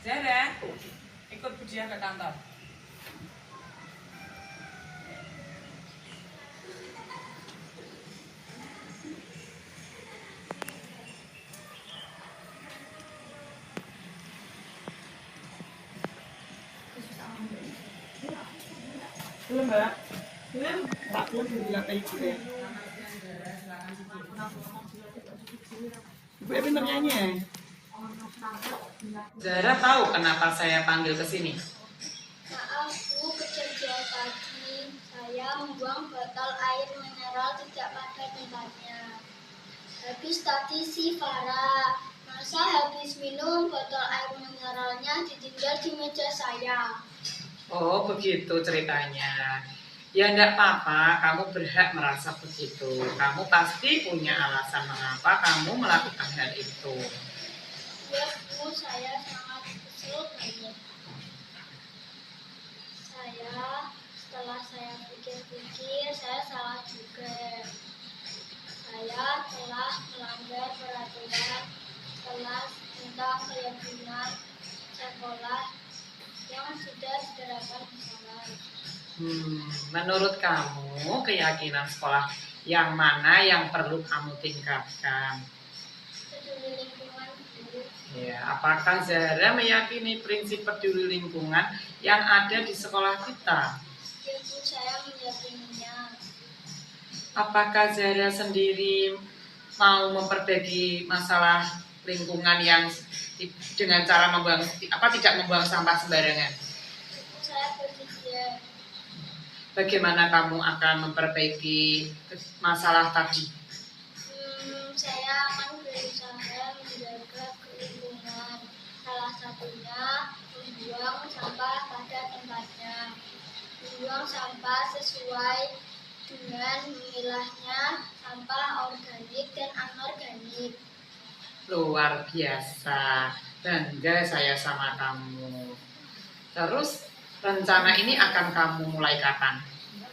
Zara, ikut Budiah ke kantor. Belum, Mbak. Belum. Mbak belum bilang kayak gitu ya. Ibu pintar nyanyi ya? Zara tahu kenapa saya panggil ke sini? Maaf Bu, kejadian tadi saya membuang botol air mineral tidak pada tempatnya. Habis tadi si Farah, masa habis minum botol air mineralnya ditinggal di meja saya. Oh, begitu ceritanya. Ya enggak apa-apa, kamu berhak merasa begitu. Kamu pasti punya alasan mengapa kamu melakukan hal itu. Ya Bu, saya sangat kesel banget. Setelah saya pikir-pikir, saya salah juga. Saya telah melanggar peraturan kelas tentang keyakinan sekolah yang sudah diterapkan di sana. Menurut kamu, keyakinan sekolah yang mana yang perlu kamu tingkatkan? Peduli lingkungan Bu. Ya, apakah Zara meyakini prinsip peduli lingkungan yang ada di sekolah kita? Ya Bu, saya meyakininya. Apakah Zara sendiri mau memperbaiki masalah lingkungan yang dengan cara tidak membuang sampah sembarangan? Bu, saya berpikir Bagaimana kamu akan memperbaiki masalah tadi? saya akan berusaha menjaga lingkungan. Salah satunya membuang sampah pada tempatnya. Membuang sampah sesuai dengan memilahnya sampah organik dan anorganik. Luar biasa, bangga saya sama kamu. Terus rencana ini akan kamu mulai kapan?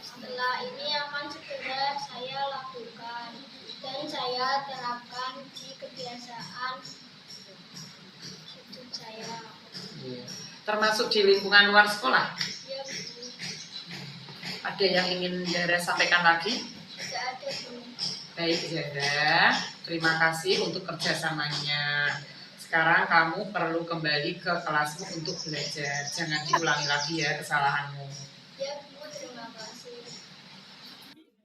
Setelah ini akan segera saya lakukan dan saya terapkan di kebiasaan hidup saya. Termasuk di lingkungan luar sekolah. Ya Bu, Ada yang ingin Zara sampaikan lagi? tidak ada Bu. Baik Zara, terima kasih untuk kerjasamanya. Sekarang kamu perlu kembali ke kelasmu untuk belajar. Jangan diulangi lagi ya kesalahanmu. Ya Bu, terima kasih.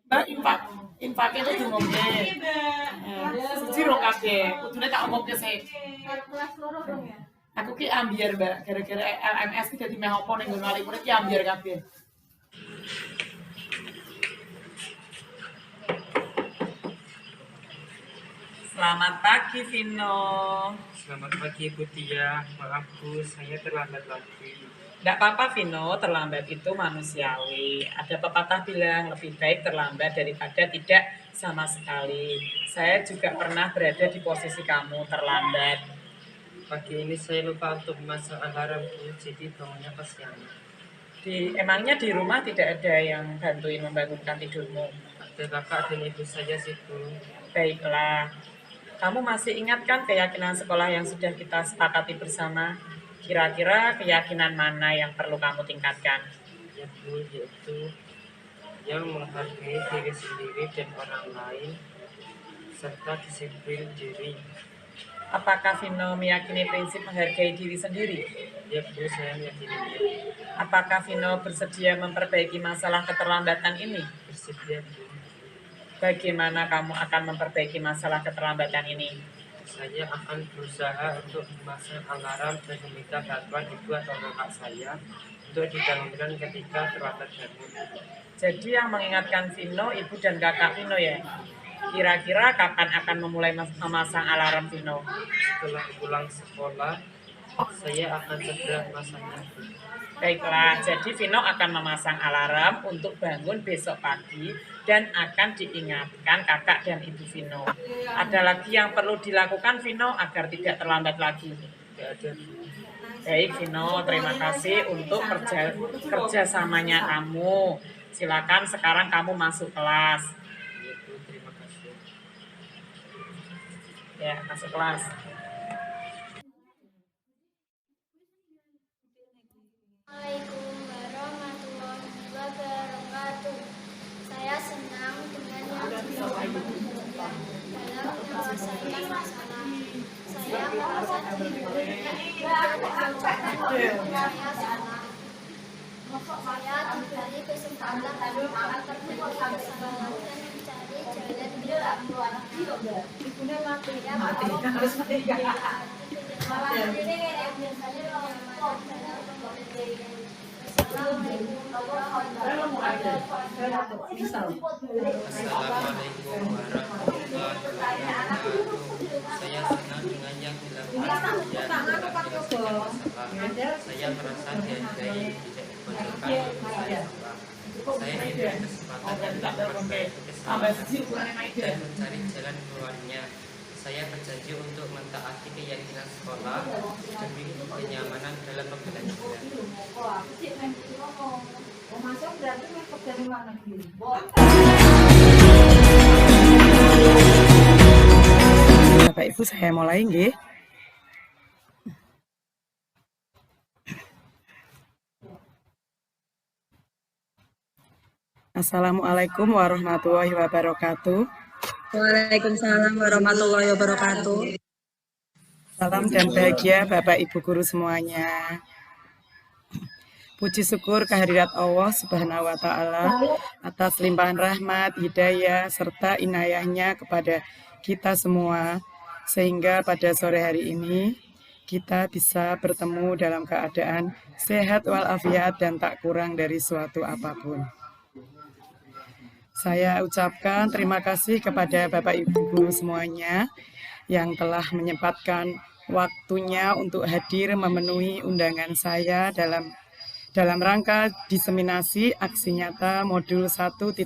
Mbak infak itu diumumke. Suci ro kabeh, kudune tak umumke sik. Kelas loro dong ya? Aku ki ambiar, Mbak, gara-gara LMS ki dadi meh opo ning nggon wali murid ki ambiar kabeh. Selamat pagi Vino. Selamat pagi Bu Tia, maaf Bu, saya terlambat lagi. Tidak apa-apa Vino, terlambat itu manusiawi. Ada pepatah bilang lebih baik terlambat daripada tidak sama sekali. Saya juga pernah berada di posisi kamu terlambat. Pagi ini saya lupa untuk memasang alarm Bu, jadi bangunnya kesiangan. Emangnya di rumah tidak ada yang bantuin membangunkan tidurmu? Ada kakak dan ibu saya sih Bu. Baiklah. Kamu masih ingat kan keyakinan sekolah yang sudah kita sepakati bersama? Kira-kira keyakinan mana yang perlu kamu tingkatkan? Ya Bu, yaitu yang menghargai diri sendiri dan orang lain, serta disiplin diri. Apakah Vino meyakini prinsip menghargai diri sendiri? Ya Bu, saya meyakininya. Apakah Vino bersedia memperbaiki masalah keterlambatan ini? Bersedia Bu. Bagaimana kamu akan memperbaiki masalah keterlambatan ini? Saya akan berusaha untuk memasang alarm dan meminta bantuan ibu atau kakak saya untuk dibangunkan ketika terlambat bangun. Jadi yang mengingatkan Vino, ibu dan kakak Vino ya? Kira-kira kapan akan memulai memasang alarm Vino? Setelah pulang sekolah, saya akan segera memasangnya. Baiklah, jadi Vino akan memasang alarm untuk bangun besok pagi dan akan diingatkan kakak dan ibu Vino. Ada lagi yang perlu dilakukan Vino agar tidak terlambat lagi? Tidak ada. Baik Vino, terima kasih untuk kerjasamanya kamu. Silakan sekarang kamu masuk kelas. Ya Bu, terima kasih. Ya, masuk kelas. Saya diberi kesempatan untuk bertemu kesalahan dan mencari jalan keluar. Assalamualaikum warahmatullahi wabarakatuh. Saya senang dengan yang dilakukan masalah. Saya merasa dihargai, tidak dipojokkan waktu saya sekolah. Saya diberi kesempatan untuk memperbaiki kesalahan dan mencari jalan keluarnya. Saya berjanji untuk mentaati keyakinan sekolah demi kenyamanan dalam pembelajaran. Bapak Ibu, saya mulai nggih. Assalamualaikum warahmatullahi wabarakatuh. Waalaikumsalam warahmatullahi wabarakatuh. Salam dan bahagia Bapak Ibu guru semuanya. Puji syukur kehadirat Allah Subhanahu wa taala atas limpahan rahmat, hidayah serta inayahnya kepada kita semua sehingga pada sore hari ini kita bisa bertemu dalam keadaan sehat walafiat dan tak kurang dari suatu apapun. Saya ucapkan terima kasih kepada Bapak Ibu guru semuanya yang telah menyempatkan waktunya untuk hadir memenuhi undangan saya dalam rangka diseminasi aksi nyata modul 1.4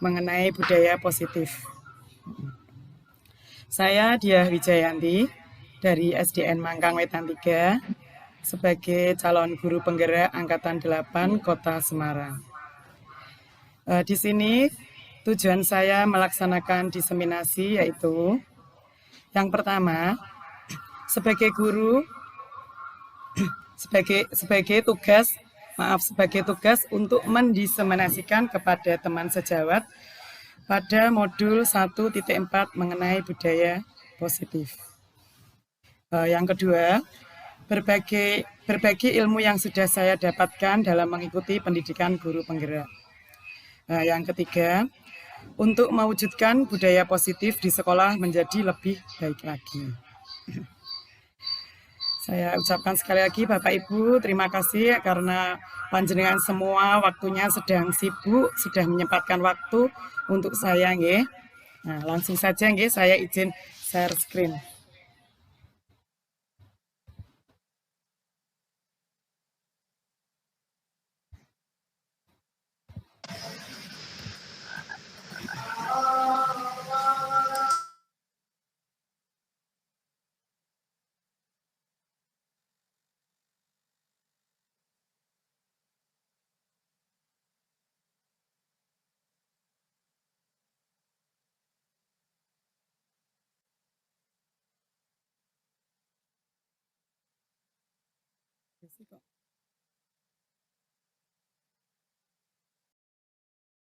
mengenai budaya positif. Saya Diah Wijayanti dari SDN Mangkang Wetan 3 sebagai calon guru penggerak Angkatan 8 Kota Semarang. Di sini tujuan saya melaksanakan diseminasi yaitu yang pertama, sebagai guru sebagai tugas untuk mendiseminasikan kepada teman sejawat pada modul 1.4 mengenai budaya positif. Yang kedua, berbagi ilmu yang sudah saya dapatkan dalam mengikuti pendidikan guru penggerak. Yang ketiga, untuk mewujudkan budaya positif di sekolah menjadi lebih baik lagi. Saya ucapkan sekali lagi Bapak Ibu, terima kasih karena panjenengan semua waktunya sedang sibuk, sudah menyempatkan waktu untuk saya nggih. Nah, langsung saja nggih saya izin share screen.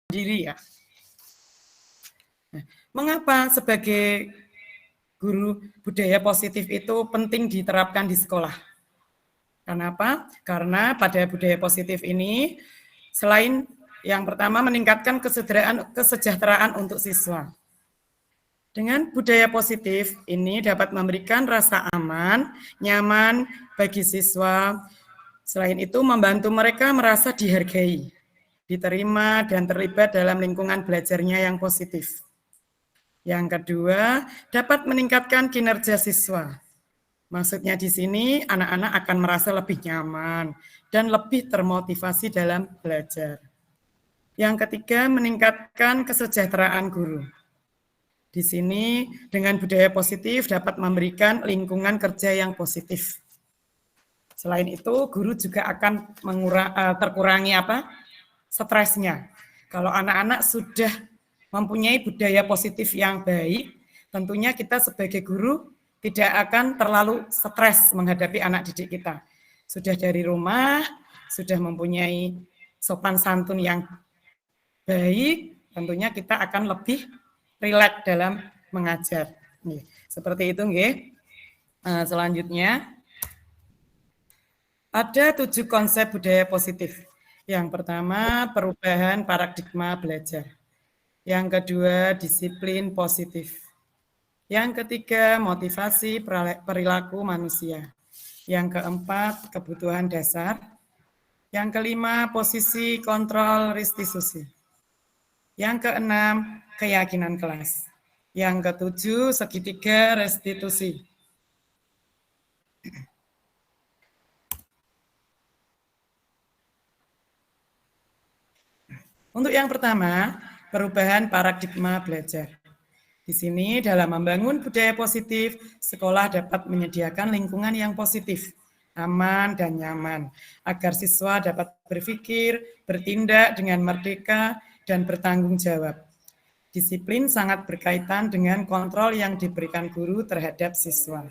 Diri ya. Mengapa sebagai guru budaya positif itu penting diterapkan di sekolah? Kenapa? Karena pada budaya positif ini selain yang pertama meningkatkan kesejahteraan untuk siswa. Dengan budaya positif ini dapat memberikan rasa aman, nyaman bagi siswa. Selain itu membantu mereka merasa dihargai, diterima dan terlibat dalam lingkungan belajarnya yang positif. Yang kedua, dapat meningkatkan kinerja siswa. Maksudnya di sini anak-anak akan merasa lebih nyaman dan lebih termotivasi dalam belajar. Yang ketiga, meningkatkan kesejahteraan guru. Di sini dengan budaya positif dapat memberikan lingkungan kerja yang positif. Selain itu, guru juga akan terkurangi stresnya. Kalau anak-anak sudah mempunyai budaya positif yang baik, tentunya kita sebagai guru tidak akan terlalu stres menghadapi anak didik kita. Sudah dari rumah, sudah mempunyai sopan santun yang baik, tentunya kita akan lebih rileks dalam mengajar. Nih, seperti itu nggih. Selanjutnya Ada 7 konsep budaya positif. Yang pertama, perubahan paradigma belajar. Yang kedua, disiplin positif. Yang ketiga, motivasi perilaku manusia. Yang keempat, kebutuhan dasar. Yang kelima, posisi kontrol restitusi. Yang keenam, keyakinan kelas. Yang ketujuh, segitiga restitusi. Untuk yang pertama, perubahan paradigma belajar. Di sini dalam membangun budaya positif, sekolah dapat menyediakan lingkungan yang positif, aman dan nyaman, agar siswa dapat berpikir, bertindak dengan merdeka, dan bertanggung jawab. Disiplin sangat berkaitan dengan kontrol yang diberikan guru terhadap siswa.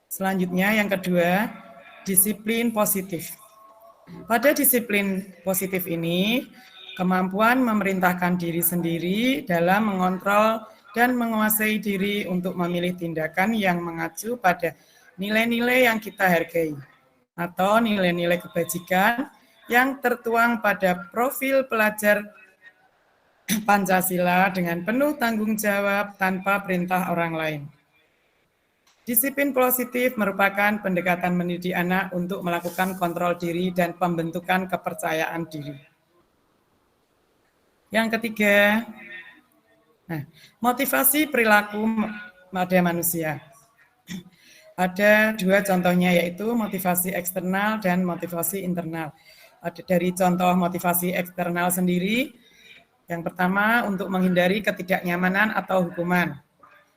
Selanjutnya yang kedua, disiplin positif. Pada disiplin positif ini, kemampuan memerintahkan diri sendiri dalam mengontrol dan menguasai diri untuk memilih tindakan yang mengacu pada nilai-nilai yang kita hargai, atau nilai-nilai kebajikan yang tertuang pada profil pelajar Pancasila dengan penuh tanggung jawab tanpa perintah orang lain. Disiplin positif merupakan pendekatan mendidik anak untuk melakukan kontrol diri dan pembentukan kepercayaan diri. Yang ketiga, motivasi perilaku pada manusia. Ada 2 contohnya, yaitu motivasi eksternal dan motivasi internal. Dari contoh motivasi eksternal sendiri, yang pertama untuk menghindari ketidaknyamanan atau hukuman.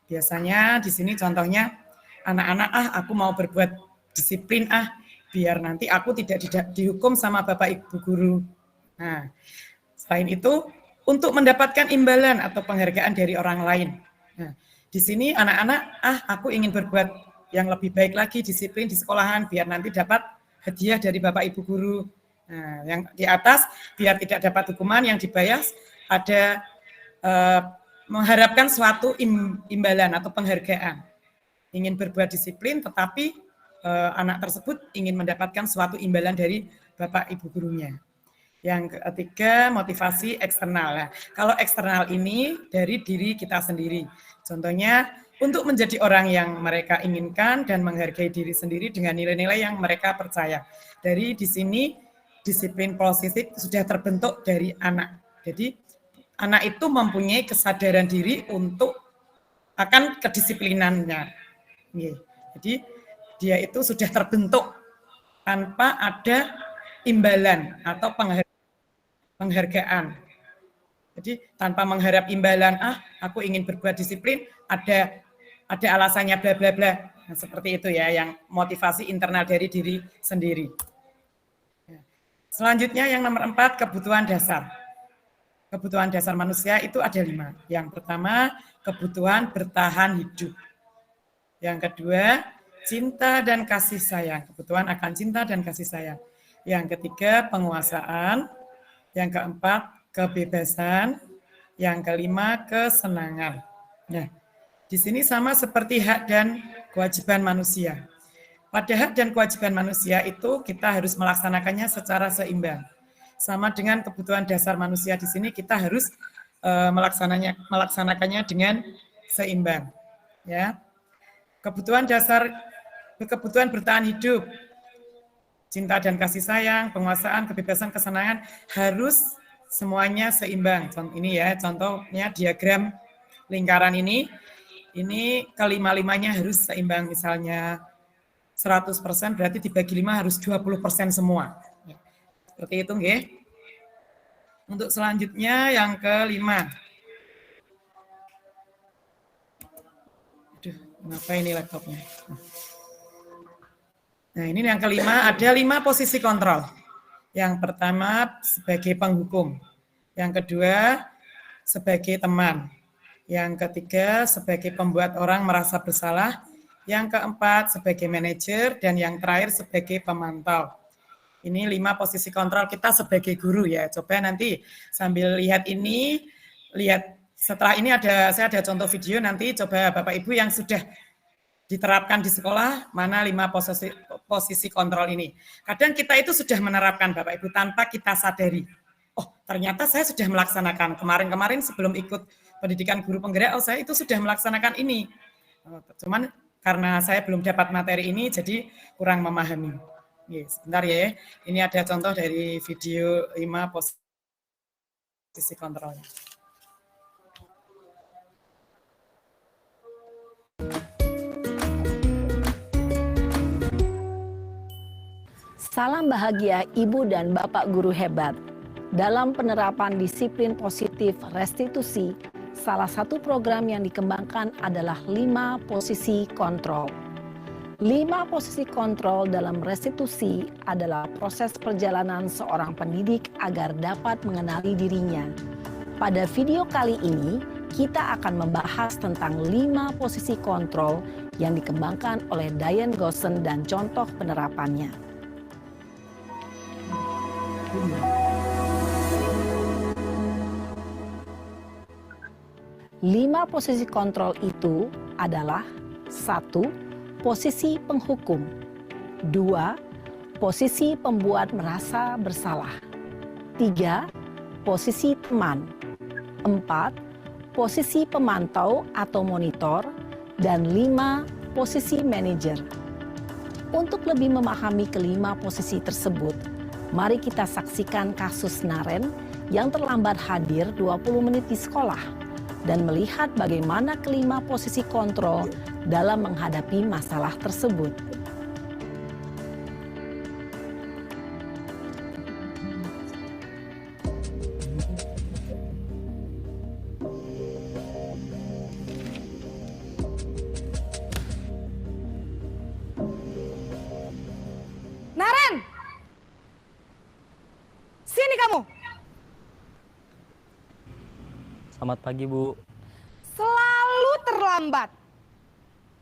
Biasanya di sini contohnya, anak-anak, aku mau berbuat disiplin, biar nanti aku tidak dihukum sama Bapak Ibu guru. Nah, selain itu, untuk mendapatkan imbalan atau penghargaan dari orang lain. Nah, di sini anak-anak, aku ingin berbuat yang lebih baik lagi, disiplin di sekolahan, biar nanti dapat hadiah dari Bapak Ibu guru. Nah, yang di atas, biar tidak dapat hukuman, yang di bawah ada mengharapkan suatu imbalan atau penghargaan. Ingin berbuat disiplin, tetapi anak tersebut ingin mendapatkan suatu imbalan dari Bapak Ibu gurunya. Yang ketiga, motivasi eksternal. Nah, kalau eksternal ini dari diri kita sendiri. Contohnya, untuk menjadi orang yang mereka inginkan dan menghargai diri sendiri dengan nilai-nilai yang mereka percaya. Dari di sini, disiplin positif sudah terbentuk dari anak. Jadi, anak itu mempunyai kesadaran diri untuk akan kedisiplinannya. Jadi dia itu sudah terbentuk tanpa ada imbalan atau penghargaan. Jadi tanpa mengharap imbalan, aku ingin berbuat disiplin, ada alasannya bla bla bla. Nah, seperti itu ya, yang motivasi internal dari diri sendiri. Selanjutnya yang nomor 4, kebutuhan dasar. Kebutuhan dasar manusia itu ada 5. Yang pertama, kebutuhan bertahan hidup. Yang kedua, cinta dan kasih sayang. Kebutuhan akan cinta dan kasih sayang. Yang ketiga, penguasaan. Yang keempat, kebebasan. Yang kelima, kesenangan. Nah, di sini sama seperti hak dan kewajiban manusia. Pada hak dan kewajiban manusia itu kita harus melaksanakannya secara seimbang. Sama dengan kebutuhan dasar manusia di sini kita harus melaksanakannya dengan seimbang. Ya. Kebutuhan dasar, kebutuhan bertahan hidup, cinta dan kasih sayang, penguasaan, kebebasan, kesenangan harus semuanya seimbang. Ini ya contohnya diagram lingkaran ini kelima-limanya harus seimbang. Misalnya 100% berarti dibagi 5 harus 20% semua. Seperti itu nggih. Untuk selanjutnya yang kelima. Kenapa ini laptopnya? Nah, ini yang kelima, ada 5 posisi kontrol. Yang pertama sebagai penghukum. Yang kedua sebagai teman. Yang ketiga sebagai pembuat orang merasa bersalah. Yang keempat sebagai manajer. Dan yang terakhir sebagai pemantau. Ini 5 posisi kontrol kita sebagai guru ya. Coba nanti sambil lihat ini, lihat setelah ini saya ada contoh video, nanti coba Bapak Ibu yang sudah diterapkan di sekolah, mana 5 posisi kontrol ini. Kadang kita itu sudah menerapkan Bapak Ibu tanpa kita sadari. Oh, ternyata saya sudah melaksanakan. Kemarin-kemarin sebelum ikut pendidikan guru penggerak, oh saya itu sudah melaksanakan ini. Cuman karena saya belum dapat materi ini, jadi kurang memahami. Sebentar ya, ini ada contoh dari video 5 posisi kontrolnya. Salam bahagia Ibu dan Bapak guru hebat. Dalam penerapan disiplin positif restitusi, salah satu program yang dikembangkan adalah 5 posisi kontrol. 5 posisi kontrol dalam restitusi adalah proses perjalanan seorang pendidik agar dapat mengenali dirinya. Pada video kali ini, kita akan membahas tentang 5 posisi kontrol yang dikembangkan oleh Diane Gossen dan contoh penerapannya. 5 posisi kontrol itu adalah 1. Posisi penghukum. 2. Posisi pembuat merasa bersalah. 3. Posisi teman. 4. Posisi pemantau atau monitor. Dan 5. Posisi manajer. Untuk lebih memahami kelima posisi tersebut, mari kita saksikan kasus Naren yang terlambat hadir 20 menit di sekolah dan melihat bagaimana kelima posisi kontrol dalam menghadapi masalah tersebut. Naren! Sini kamu! Selamat pagi, Bu. Selalu terlambat.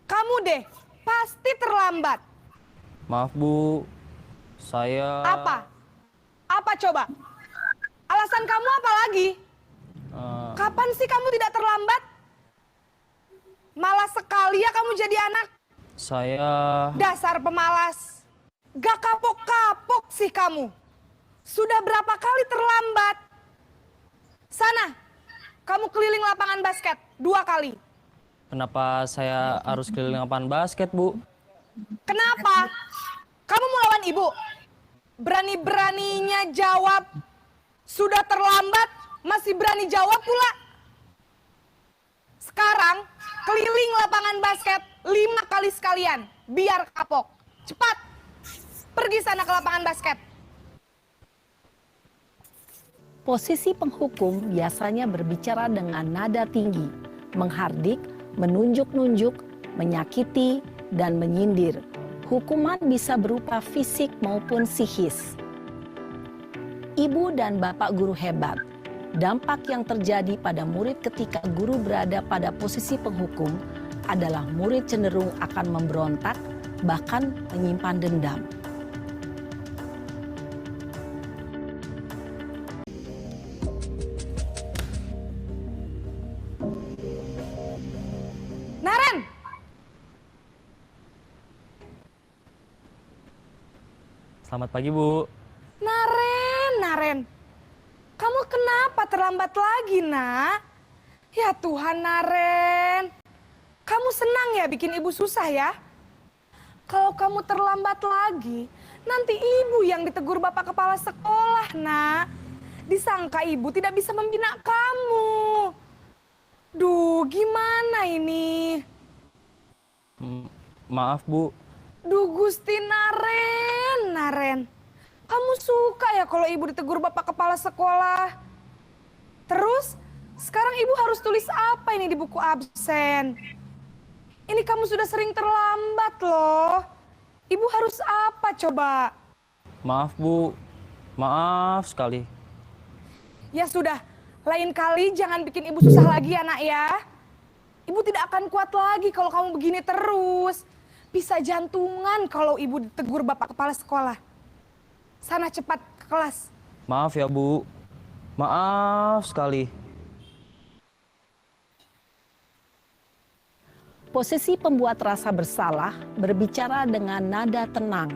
Kamu deh, pasti terlambat. Maaf, Bu. Saya... Apa? Apa coba? Alasan kamu apa lagi? Kapan sih kamu tidak terlambat? Malas sekali ya kamu jadi anak. Saya... Dasar pemalas. Gak kapok-kapok sih kamu. Sudah berapa kali terlambat? Sana, kamu keliling lapangan basket 2 kali. Kenapa saya harus keliling lapangan basket, Bu? Kenapa? Kamu mau lawan ibu? Berani-beraninya jawab. Sudah terlambat, masih berani jawab pula. Sekarang, keliling lapangan basket 5 kali sekalian. Biar kapok. Cepat, pergi sana ke lapangan basket. Posisi penghukum biasanya berbicara dengan nada tinggi, menghardik, menunjuk-nunjuk, menyakiti, dan menyindir. Hukuman bisa berupa fisik maupun psikis. Ibu dan Bapak guru hebat, dampak yang terjadi pada murid ketika guru berada pada posisi penghukum adalah murid cenderung akan memberontak, bahkan menyimpan dendam. Naren! Selamat pagi, Bu. Naren. Kamu kenapa terlambat lagi, nak? Ya Tuhan, Naren. Kamu senang ya bikin ibu susah ya? Kalau kamu terlambat lagi, nanti ibu yang ditegur bapak kepala sekolah, nak. Disangka ibu tidak bisa membina kamu. Duh, gimana ini? Maaf, Bu. Duh, Gusti Naren. Kamu suka ya kalau ibu ditegur bapak kepala sekolah? Terus, sekarang ibu harus tulis apa ini di buku absen? Ini kamu sudah sering terlambat loh. Ibu harus apa coba? Maaf, Bu. Maaf sekali. Ya sudah, lain kali jangan bikin ibu susah lagi ya nak ya. Ibu tidak akan kuat lagi kalau kamu begini terus. Bisa jantungan kalau ibu ditegur bapak kepala sekolah. Sana cepat ke kelas. Maaf ya, Bu. Maaf sekali. Posisi pembuat rasa bersalah berbicara dengan nada tenang,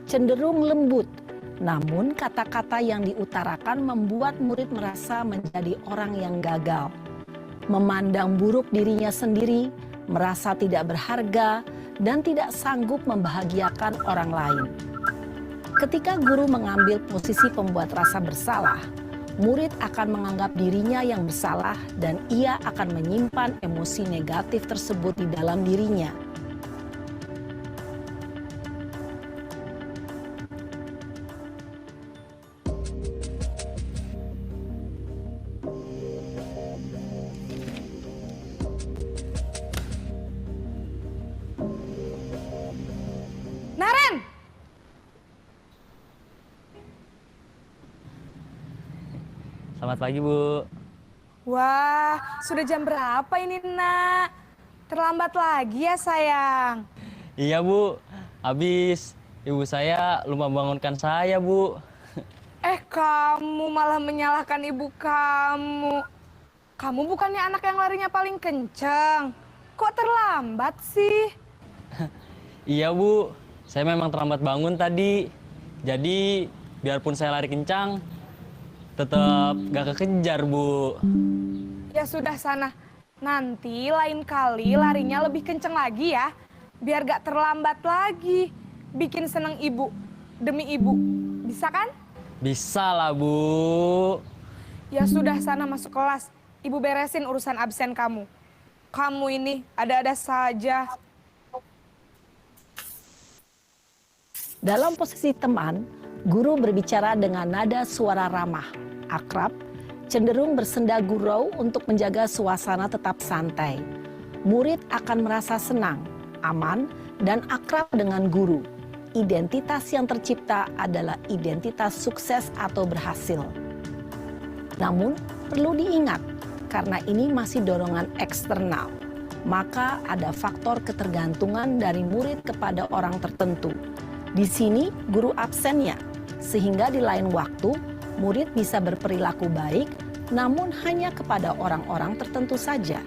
cenderung lembut. Namun kata-kata yang diutarakan membuat murid merasa menjadi orang yang gagal. Memandang buruk dirinya sendiri, merasa tidak berharga, dan tidak sanggup membahagiakan orang lain. Ketika guru mengambil posisi pembuat rasa bersalah, murid akan menganggap dirinya yang bersalah dan ia akan menyimpan emosi negatif tersebut di dalam dirinya. Naren! Selamat pagi, Bu. Wah, sudah jam berapa ini, Nak? Terlambat lagi ya, sayang. Iya, Bu. Habis ibu saya lupa bangunkan saya, Bu. Kamu malah menyalahkan ibu kamu. Kamu bukannya anak yang larinya paling kenceng. Kok terlambat sih? Iya, Bu. Saya memang terlambat bangun tadi. Jadi, biarpun saya lari kencang, tetap gak kekejar, Bu. Ya sudah sana. Nanti lain kali larinya lebih kenceng lagi ya. Biar gak terlambat lagi. Bikin seneng ibu. Demi ibu. Bisa kan? Bisa lah, Bu. Ya sudah sana masuk kelas. Ibu beresin urusan absen kamu. Kamu ini ada-ada saja. Dalam posisi teman, guru berbicara dengan nada suara ramah, akrab, cenderung bersenda gurau untuk menjaga suasana tetap santai. Murid akan merasa senang, aman, dan akrab dengan guru. Identitas yang tercipta adalah identitas sukses atau berhasil. Namun, perlu diingat, karena ini masih dorongan eksternal, maka ada faktor ketergantungan dari murid kepada orang tertentu. Di sini guru absennya, sehingga di lain waktu murid bisa berperilaku baik, namun hanya kepada orang-orang tertentu saja.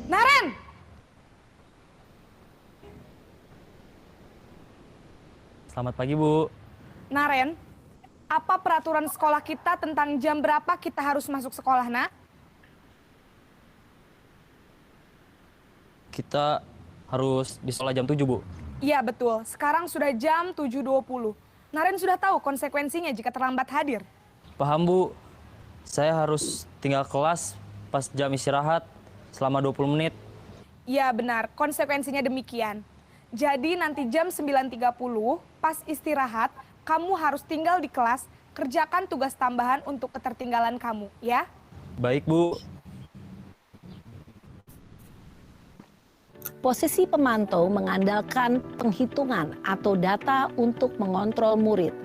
Naren! Selamat pagi, Bu. Naren, apa peraturan sekolah kita tentang jam berapa kita harus masuk sekolah, Nak? Kita harus di sekolah jam 7, Bu. Iya betul, sekarang sudah jam 7.20. Naren sudah tahu konsekuensinya jika terlambat hadir. Paham, Bu. Saya harus tinggal kelas pas jam istirahat selama 20 menit. Iya benar, konsekuensinya demikian. Jadi nanti jam 9.30 pas istirahat, kamu harus tinggal di kelas, kerjakan tugas tambahan untuk ketertinggalan kamu, ya? Baik, Bu. Posisi pemantau mengandalkan penghitungan atau data untuk mengontrol murid.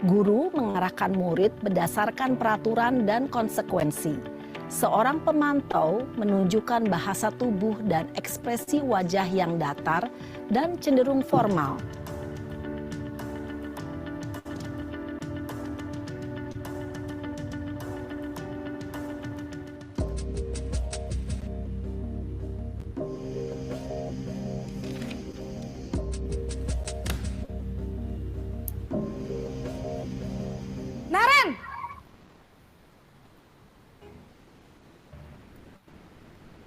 Guru mengarahkan murid berdasarkan peraturan dan konsekuensi. Seorang pemantau menunjukkan bahasa tubuh dan ekspresi wajah yang datar dan cenderung formal. Naren!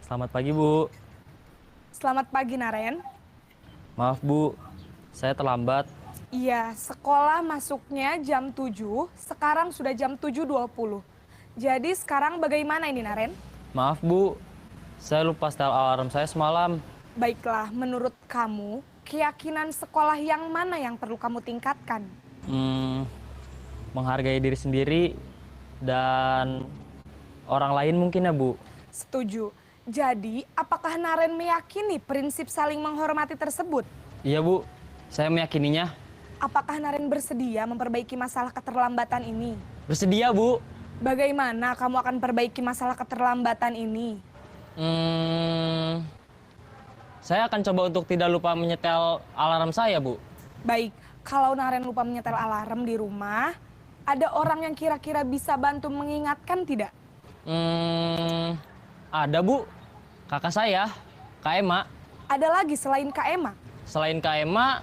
Selamat pagi, Bu. Selamat pagi, Naren. Maaf, Bu. Saya terlambat. Iya, sekolah masuknya jam 7, sekarang sudah jam 7.20. Jadi sekarang bagaimana ini, Naren? Maaf, Bu. Saya lupa setel alarm saya semalam. Baiklah, menurut kamu, keyakinan sekolah yang mana yang perlu kamu tingkatkan? Menghargai diri sendiri dan orang lain mungkin ya, Bu. Setuju. Jadi, apakah Naren meyakini prinsip saling menghormati tersebut? Iya, Bu. Saya meyakininya. Apakah Naren bersedia memperbaiki masalah keterlambatan ini? Bersedia, Bu. Bagaimana kamu akan perbaiki masalah keterlambatan ini? Saya akan coba untuk tidak lupa menyetel alarm saya, Bu. Baik, kalau Naren lupa menyetel alarm di rumah, ada orang yang kira-kira bisa bantu mengingatkan tidak? Ada, Bu. Kakak saya, Kak Ema. Ada lagi selain Kak Ema? Selain Kak Ema,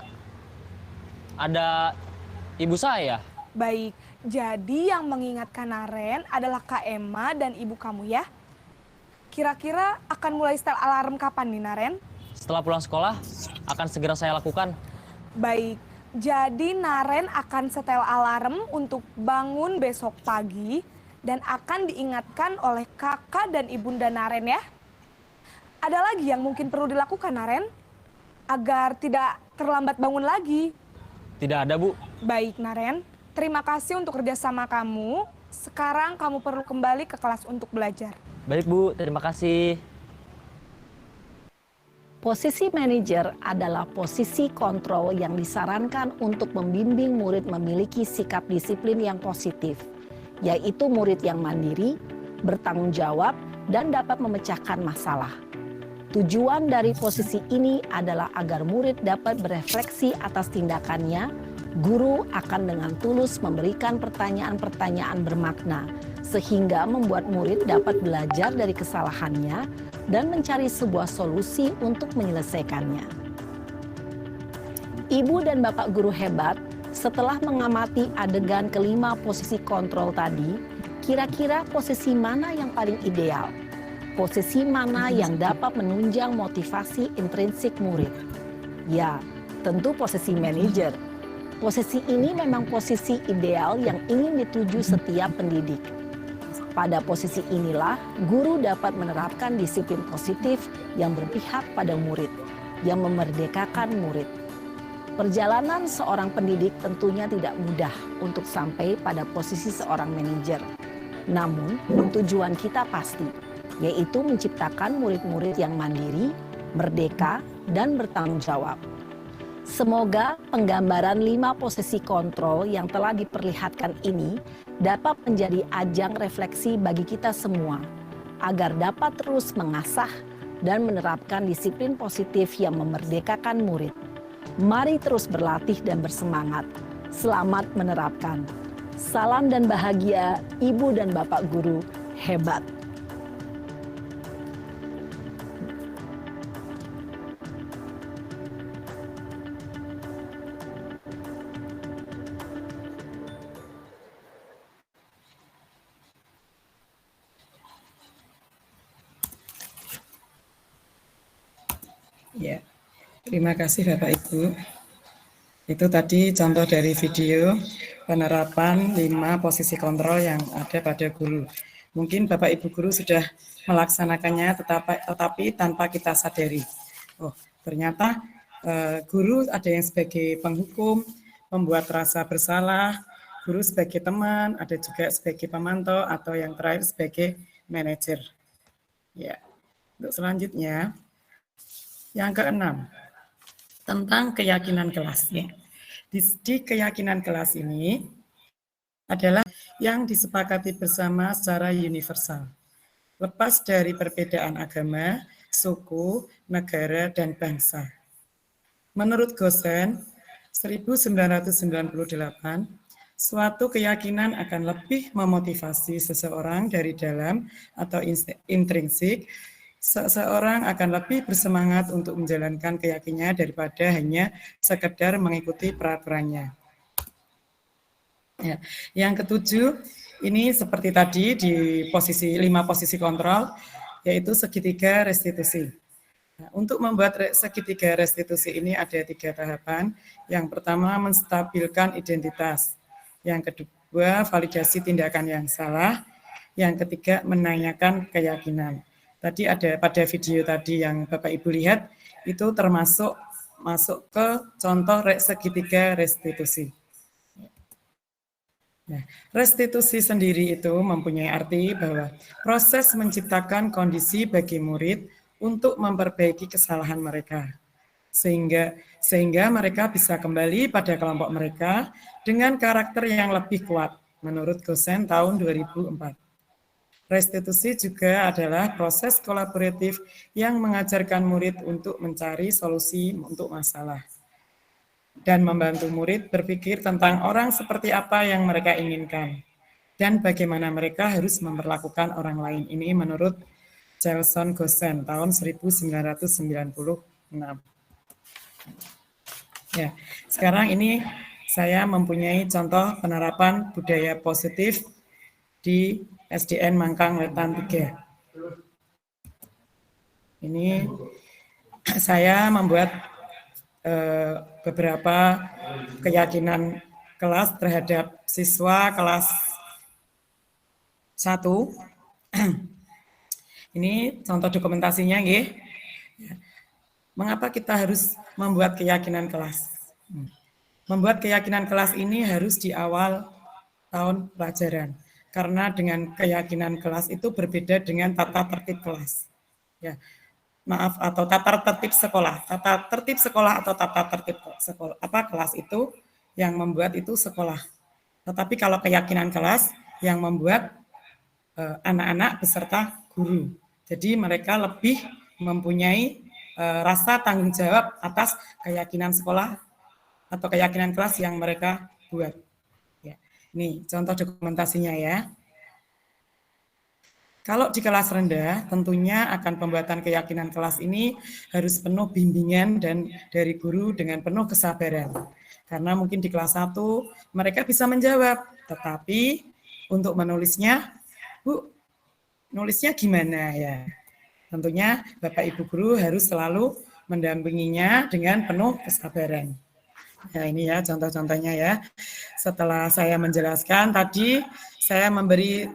ada ibu saya. Baik, jadi yang mengingatkan Naren adalah Kak Ema dan ibu kamu ya? Kira-kira akan mulai setel alarm kapan nih Naren? Setelah pulang sekolah, akan segera saya lakukan. Baik, jadi Naren akan setel alarm untuk bangun besok pagi dan akan diingatkan oleh kakak dan ibunda Naren ya. Ada lagi yang mungkin perlu dilakukan Naren? Agar tidak terlambat bangun lagi. Tidak ada, Bu. Baik Naren, terima kasih untuk kerjasama kamu. Sekarang kamu perlu kembali ke kelas untuk belajar. Baik, Bu. Terima kasih. Posisi manajer adalah posisi kontrol yang disarankan untuk membimbing murid memiliki sikap disiplin yang positif, yaitu murid yang mandiri, bertanggung jawab, dan dapat memecahkan masalah. Tujuan dari posisi ini adalah agar murid dapat berefleksi atas tindakannya. Guru akan dengan tulus memberikan pertanyaan-pertanyaan bermakna, sehingga membuat murid dapat belajar dari kesalahannya dan mencari sebuah solusi untuk menyelesaikannya. Ibu dan Bapak guru hebat, setelah mengamati adegan kelima posisi kontrol tadi, kira-kira posisi mana yang paling ideal? Posisi mana yang dapat menunjang motivasi intrinsik murid? Ya, tentu posisi manajer. Posisi ini memang posisi ideal yang ingin dituju setiap pendidik. Pada posisi inilah, guru dapat menerapkan disiplin positif yang berpihak pada murid, yang memerdekakan murid. Perjalanan seorang pendidik tentunya tidak mudah untuk sampai pada posisi seorang manajer. Namun, tujuan kita pasti, yaitu menciptakan murid-murid yang mandiri, merdeka, dan bertanggung jawab. Semoga penggambaran 5 posisi kontrol yang telah diperlihatkan ini dapat menjadi ajang refleksi bagi kita semua, agar dapat terus mengasah dan menerapkan disiplin positif yang memerdekakan murid. Mari terus berlatih dan bersemangat. Selamat menerapkan. Salam dan bahagia, Ibu dan Bapak guru hebat. Ya, terima kasih Bapak Ibu. Itu tadi contoh dari video penerapan 5 posisi kontrol yang ada pada guru. Mungkin Bapak Ibu guru sudah melaksanakannya tetapi tanpa kita sadari. Oh, ternyata guru ada yang sebagai penghukum, membuat rasa bersalah, guru sebagai teman, ada juga sebagai pemantau, atau yang terakhir sebagai manajer. Ya, untuk selanjutnya, yang keenam, tentang keyakinan kelas. Ya. Di keyakinan kelas ini adalah yang disepakati bersama secara universal, lepas dari perbedaan agama, suku, negara, dan bangsa. Menurut Gosen, 1998, suatu keyakinan akan lebih memotivasi seseorang dari dalam atau intrinsik. Seseorang akan lebih bersemangat untuk menjalankan keyakinannya daripada hanya sekedar mengikuti peraturannya. Ya. Yang ketujuh, ini seperti tadi di 5 posisi kontrol, yaitu segitiga restitusi. Nah, untuk membuat segitiga restitusi ini ada 3 tahapan. Yang pertama, menstabilkan identitas. Yang kedua, validasi tindakan yang salah. Yang ketiga, menanyakan keyakinan. Tadi ada pada video tadi yang Bapak Ibu lihat, itu termasuk masuk ke contoh segitiga restitusi. Nah, restitusi sendiri itu mempunyai arti bahwa proses menciptakan kondisi bagi murid untuk memperbaiki kesalahan mereka, sehingga mereka bisa kembali pada kelompok mereka dengan karakter yang lebih kuat, menurut Gosen tahun 2004. Restitusi juga adalah proses kolaboratif yang mengajarkan murid untuk mencari solusi untuk masalah dan membantu murid berpikir tentang orang seperti apa yang mereka inginkan dan bagaimana mereka harus memperlakukan orang lain. Ini menurut Chelson Gossen tahun 1996. Ya, sekarang ini saya mempunyai contoh penerapan budaya positif di SDN Mangkang Wetan 3. Ini saya membuat beberapa keyakinan kelas terhadap siswa kelas 1. Ini contoh dokumentasinya, nggih. Mengapa kita harus membuat keyakinan kelas? Membuat keyakinan kelas ini harus di awal tahun pelajaran. Karena dengan keyakinan kelas itu berbeda dengan tata tertib kelas. Ya, maaf, atau tata tertib sekolah. Tata tertib sekolah atau tata tertib sekolah kelas itu yang membuat itu sekolah. Tetapi kalau keyakinan kelas yang membuat anak-anak beserta guru. Jadi mereka lebih mempunyai rasa tanggung jawab atas keyakinan sekolah atau keyakinan kelas yang mereka buat. Ya. Ini contoh dokumentasinya ya. Kalau di kelas rendah, tentunya akan pembuatan keyakinan kelas ini harus penuh bimbingan dan dari guru dengan penuh kesabaran. Karena mungkin di kelas 1 mereka bisa menjawab, tetapi untuk menulisnya, Bu, nulisnya gimana ya? Tentunya Bapak Ibu Guru harus selalu mendampinginya dengan penuh kesabaran. Ya, ini ya contoh-contohnya ya. Setelah saya menjelaskan tadi, saya memberi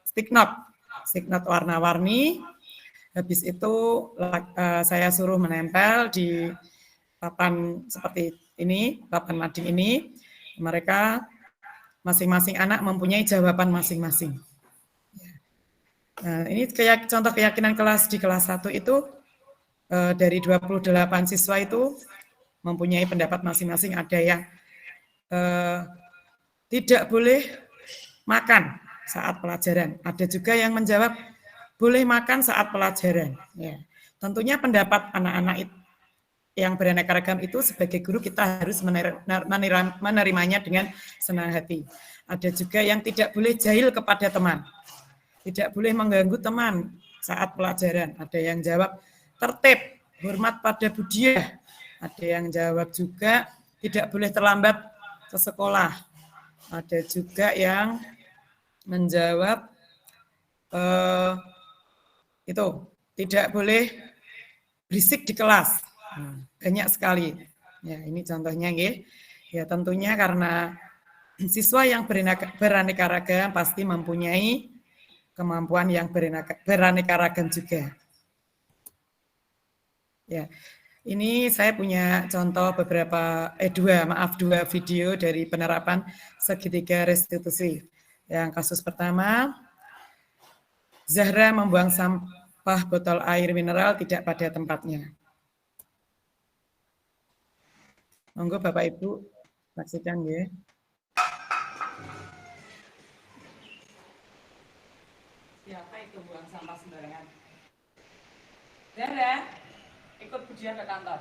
stick note warna-warni. Habis itu saya suruh menempel di papan seperti ini, papan mading ini. Mereka masing-masing anak mempunyai jawaban masing-masing. Nah, ini contoh keyakinan kelas di kelas 1 itu dari 28 siswa itu mempunyai pendapat masing-masing. Ada yang tidak boleh makan saat pelajaran. Ada juga yang menjawab boleh makan saat pelajaran. Ya. Tentunya pendapat anak-anak yang beraneka ragam itu sebagai guru kita harus menerimanya dengan senang hati. Ada juga yang tidak boleh jahil kepada teman. Tidak boleh mengganggu teman saat pelajaran. Ada yang jawab tertib, hormat pada budaya. Ada yang jawab juga tidak boleh terlambat ke sekolah. Ada juga yang menjawab itu tidak boleh berisik di kelas. Banyak sekali. Ya, ini contohnya nggih. Ya, tentunya karena siswa yang beraneka ragam pasti mempunyai kemampuan yang beraneka ragam juga. Ya, ini saya punya contoh dua video dari penerapan segitiga restitusi. Yang kasus pertama, Zahra membuang sampah botol air mineral tidak pada tempatnya. Monggo Bapak Ibu saksikan ya. Siapa itu buang sampah sembarangan? Zahra, ikut Budiah ke kantor.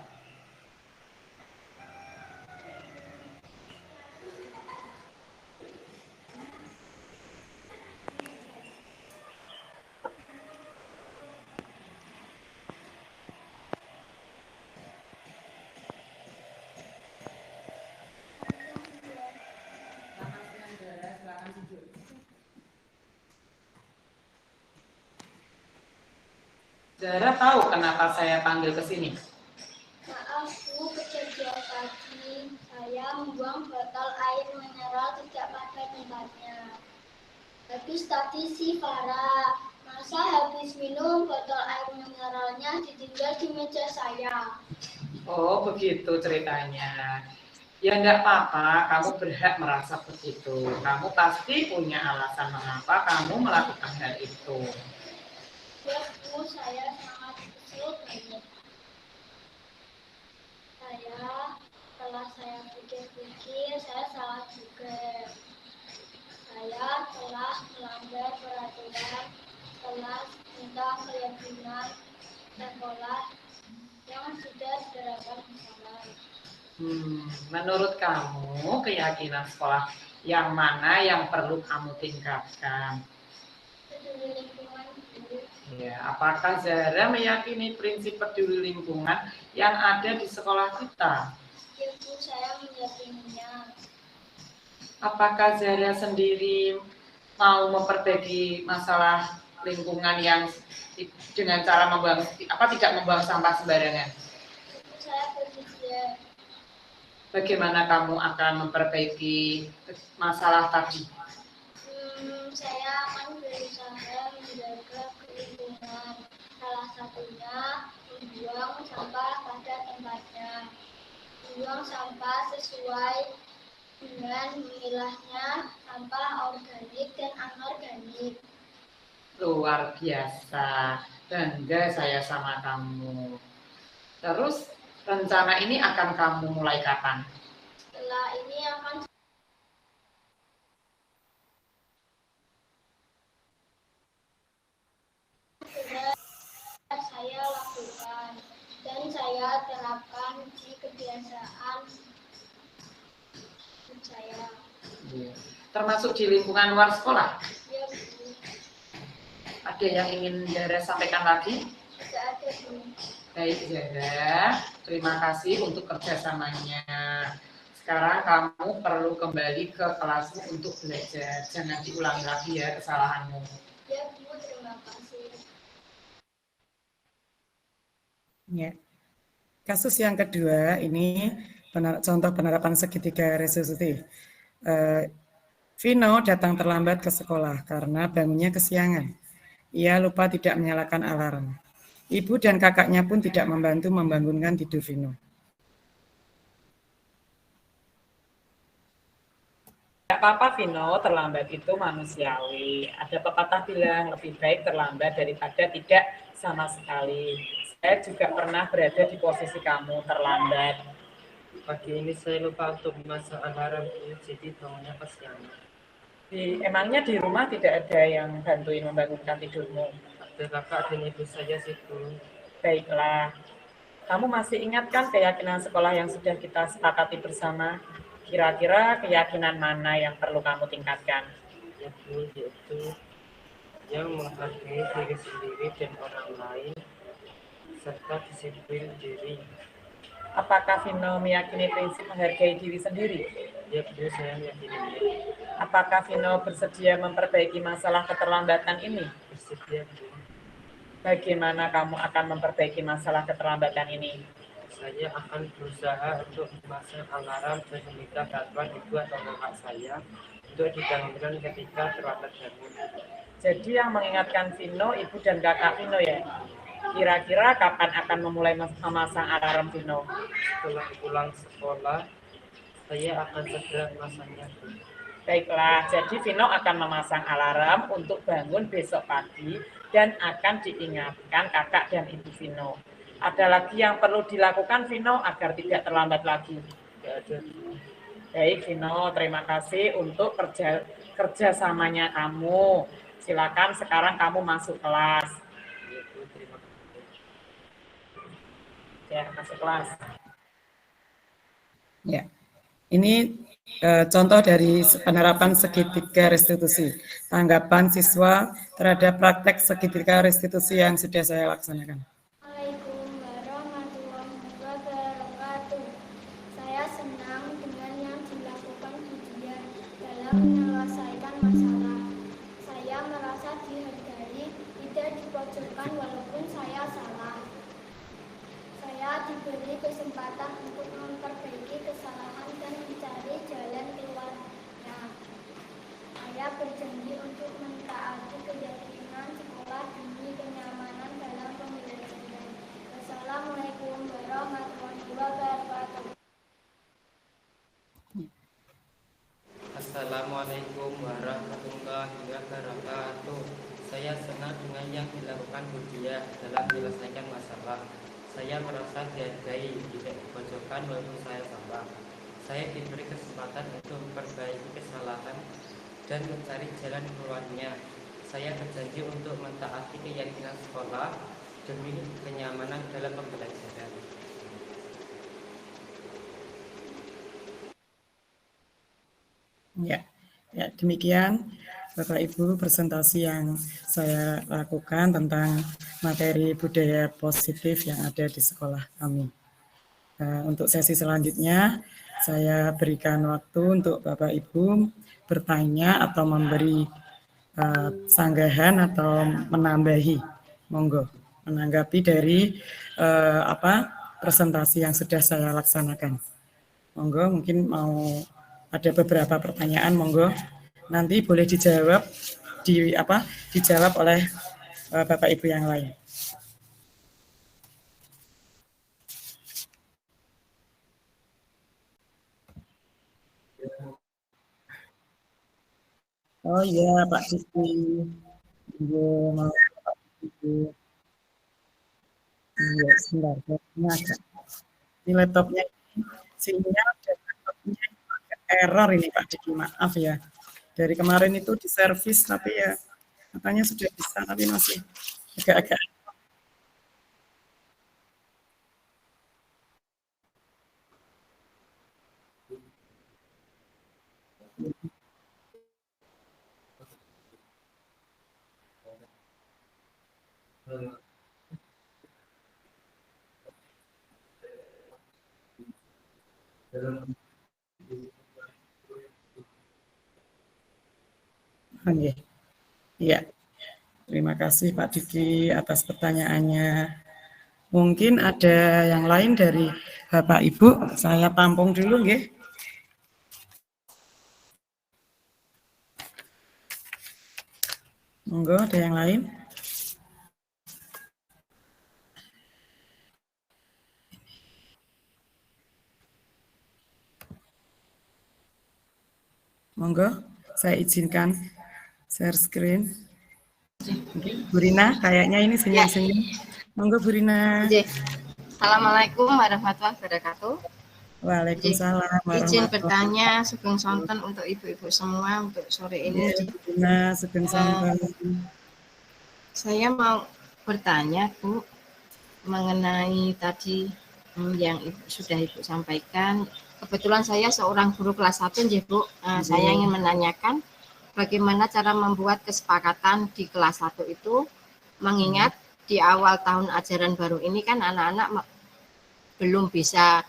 Zahra tahu kenapa saya panggil ke sini? Maaf Bu, kejadian tadi saya membuang botol air mineral tidak pada tempatnya. Habis tadi si Farah, masa habis minum botol air mineralnya ditinggal di meja saya. Oh, begitu ceritanya. Ya enggak apa-apa, kamu berhak merasa begitu. Kamu pasti punya alasan mengapa kamu melakukan hal itu. Ya Bu, saya sangat kesal banget. Setelah saya pikir-pikir, saya salah juga. Saya telah melanggar peraturan pelajaran, kelas, tentang keyakinan sekolah yang sudah diterapkan di sekolah. Menurut kamu keyakinan sekolah yang mana yang perlu kamu tingkatkan? Peduli lingkungan Bu. Ya, apakah Zahra meyakini prinsip peduli lingkungan yang ada di sekolah kita? Ya Bu, saya meyakininya. Apakah Zahra sendiri mau memperbaiki masalah lingkungan yang dengan cara tidak membuang sampah sembarangan? Itu saya bersedia. Bagaimana kamu akan memperbaiki masalah tadi? Saya akan berusaha menjaga lingkungan. Salah satunya membuang sampah pada tempatnya. Membuang sampah sesuai dengan memilahnya sampah organik dan anorganik. Luar biasa, bangga saya sama kamu. Terus rencana ini akan kamu mulai kapan? Setelah ini akan saya lakukan dan saya terapkan di kebiasaan saya. Termasuk di lingkungan luar sekolah. Ya Bu, Ada yang ingin Zahra sampaikan lagi? tidak ada Bu. Baik Zahra, terima kasih untuk kerjasamanya. Sekarang kamu perlu kembali ke kelasmu untuk belajar. Jangan diulangi lagi ya kesalahanmu. Ya Bu, terima kasih. Ya. Kasus yang kedua ini contoh penerapan segitiga restitusi. Vino datang terlambat ke sekolah karena bangunnya kesiangan. Ia lupa tidak menyalakan alarm. Ibu dan kakaknya pun tidak membantu membangunkan tidur Vino. Tidak apa-apa Vino, terlambat itu manusiawi. Ada pepatah bilang lebih baik terlambat daripada tidak sama sekali. Saya juga pernah berada di posisi kamu terlambat. Pagi ini saya lupa untuk memasang alarm, jadi bangunnya kesiangan. Emangnya di rumah tidak ada yang bantuin membangunkan tidurmu? Ada kakak dan ibu saya sih Bu. Baiklah. Kamu masih ingat kan keyakinan sekolah yang sudah kita sepakati bersama? Kira-kira keyakinan mana yang perlu kamu tingkatkan? Ya Bu, yaitu yang menghargai diri sendiri dan orang lain serta disiplin diri. Apakah Vino meyakini prinsip menghargai diri sendiri? Ya Bu, saya meyakininya. Apakah Vino bersedia memperbaiki masalah keterlambatan ini? Bersedia Bu. Bagaimana kamu akan memperbaiki masalah keterlambatan ini? Saya akan berusaha untuk memasang alarm dan meminta bantuan ibu atau kakak saya untuk dibangunkan ketika terlambat bangun. Jadi yang mengingatkan Vino, ibu dan kakak Vino ya? Kira-kira kapan akan memulai memasang alarm Vino? Setelah pulang sekolah, saya akan segera memasangnya Bu. Baiklah, jadi Vino akan memasang alarm untuk bangun besok pagi dan akan diingatkan kakak dan ibu Vino. Ada lagi yang perlu dilakukan Vino agar tidak terlambat lagi? Tidak ada. Baik Vino, terima kasih untuk kerjasamanya kamu. Silakan sekarang kamu masuk kelas. Ya Bu, terima kasih. Ya, masuk kelas. Ya. Ini contoh dari penerapan segitiga restitusi. Tanggapan siswa terhadap praktek segitiga restitusi yang sudah saya laksanakan. Assalamualaikum warahmatullahi wabarakatuh. Saya senang dengan yang dilakukan Budia dalam menyelesaikan masalah. Saya merasa dihargai, tidak dipojokkan walaupun saya salah. Saya diberi kesempatan untuk memperbaiki kesalahan dan mencari jalan keluarnya. Saya berjanji untuk mentaati keyakinan sekolah demi kenyamanan dalam pembelajaran. Wassalamualaikum warahmatullahi wabarakatuh. Assalamualaikum warahmatullahi wabarakatuh. Saya senang dengan yang dilakukan Budia dalam menyelesaikan masalah. Saya merasa dihargai, tidak dipojokkan walaupun saya salah. Saya diberi kesempatan untuk memperbaiki kesalahan dan mencari jalan keluarnya. Saya berjanji untuk mentaati keyakinan sekolah demi kenyamanan dalam pembelajaran. Ya, ya demikian Bapak Ibu presentasi yang saya lakukan tentang materi budaya positif yang ada di sekolah kami. Untuk sesi selanjutnya saya berikan waktu untuk Bapak Ibu bertanya atau memberi sanggahan atau menambahi, monggo menanggapi dari presentasi yang sudah saya laksanakan. Monggo, mungkin mau ada beberapa pertanyaan, monggo nanti boleh dijawab oleh Bapak Ibu yang lain. Oh iya Pak Diki, iya Pak Diki. Iya sebentar, ini agak ini laptopnya sinyal dan laptopnya agak error ini Pak Diki, maaf ya. Dari kemarin itu di servis tapi ya katanya sudah bisa tapi masih agak-agak. Oke. Iya. Terima kasih Pak Diki atas pertanyaannya. Mungkin ada yang lain dari Bapak Ibu, saya tampung dulu nggih. Monggo ada yang lain? Monggo, saya izinkan share screen. Bu Rina, kayaknya ini senyum-senyum. Monggo Bu Rina. Assalamualaikum warahmatullahi wabarakatuh. Waalaikumsalam. Izin bertanya sugeng sonten untuk ibu-ibu semua untuk sore ini. Bu Rina, sugeng sonten. Saya mau bertanya Bu mengenai tadi yang sudah Ibu sampaikan. Kebetulan saya seorang guru kelas 1 nggih Bu. Saya ingin menanyakan bagaimana cara membuat kesepakatan di kelas 1 itu, mengingat di awal tahun ajaran baru ini kan anak-anak belum bisa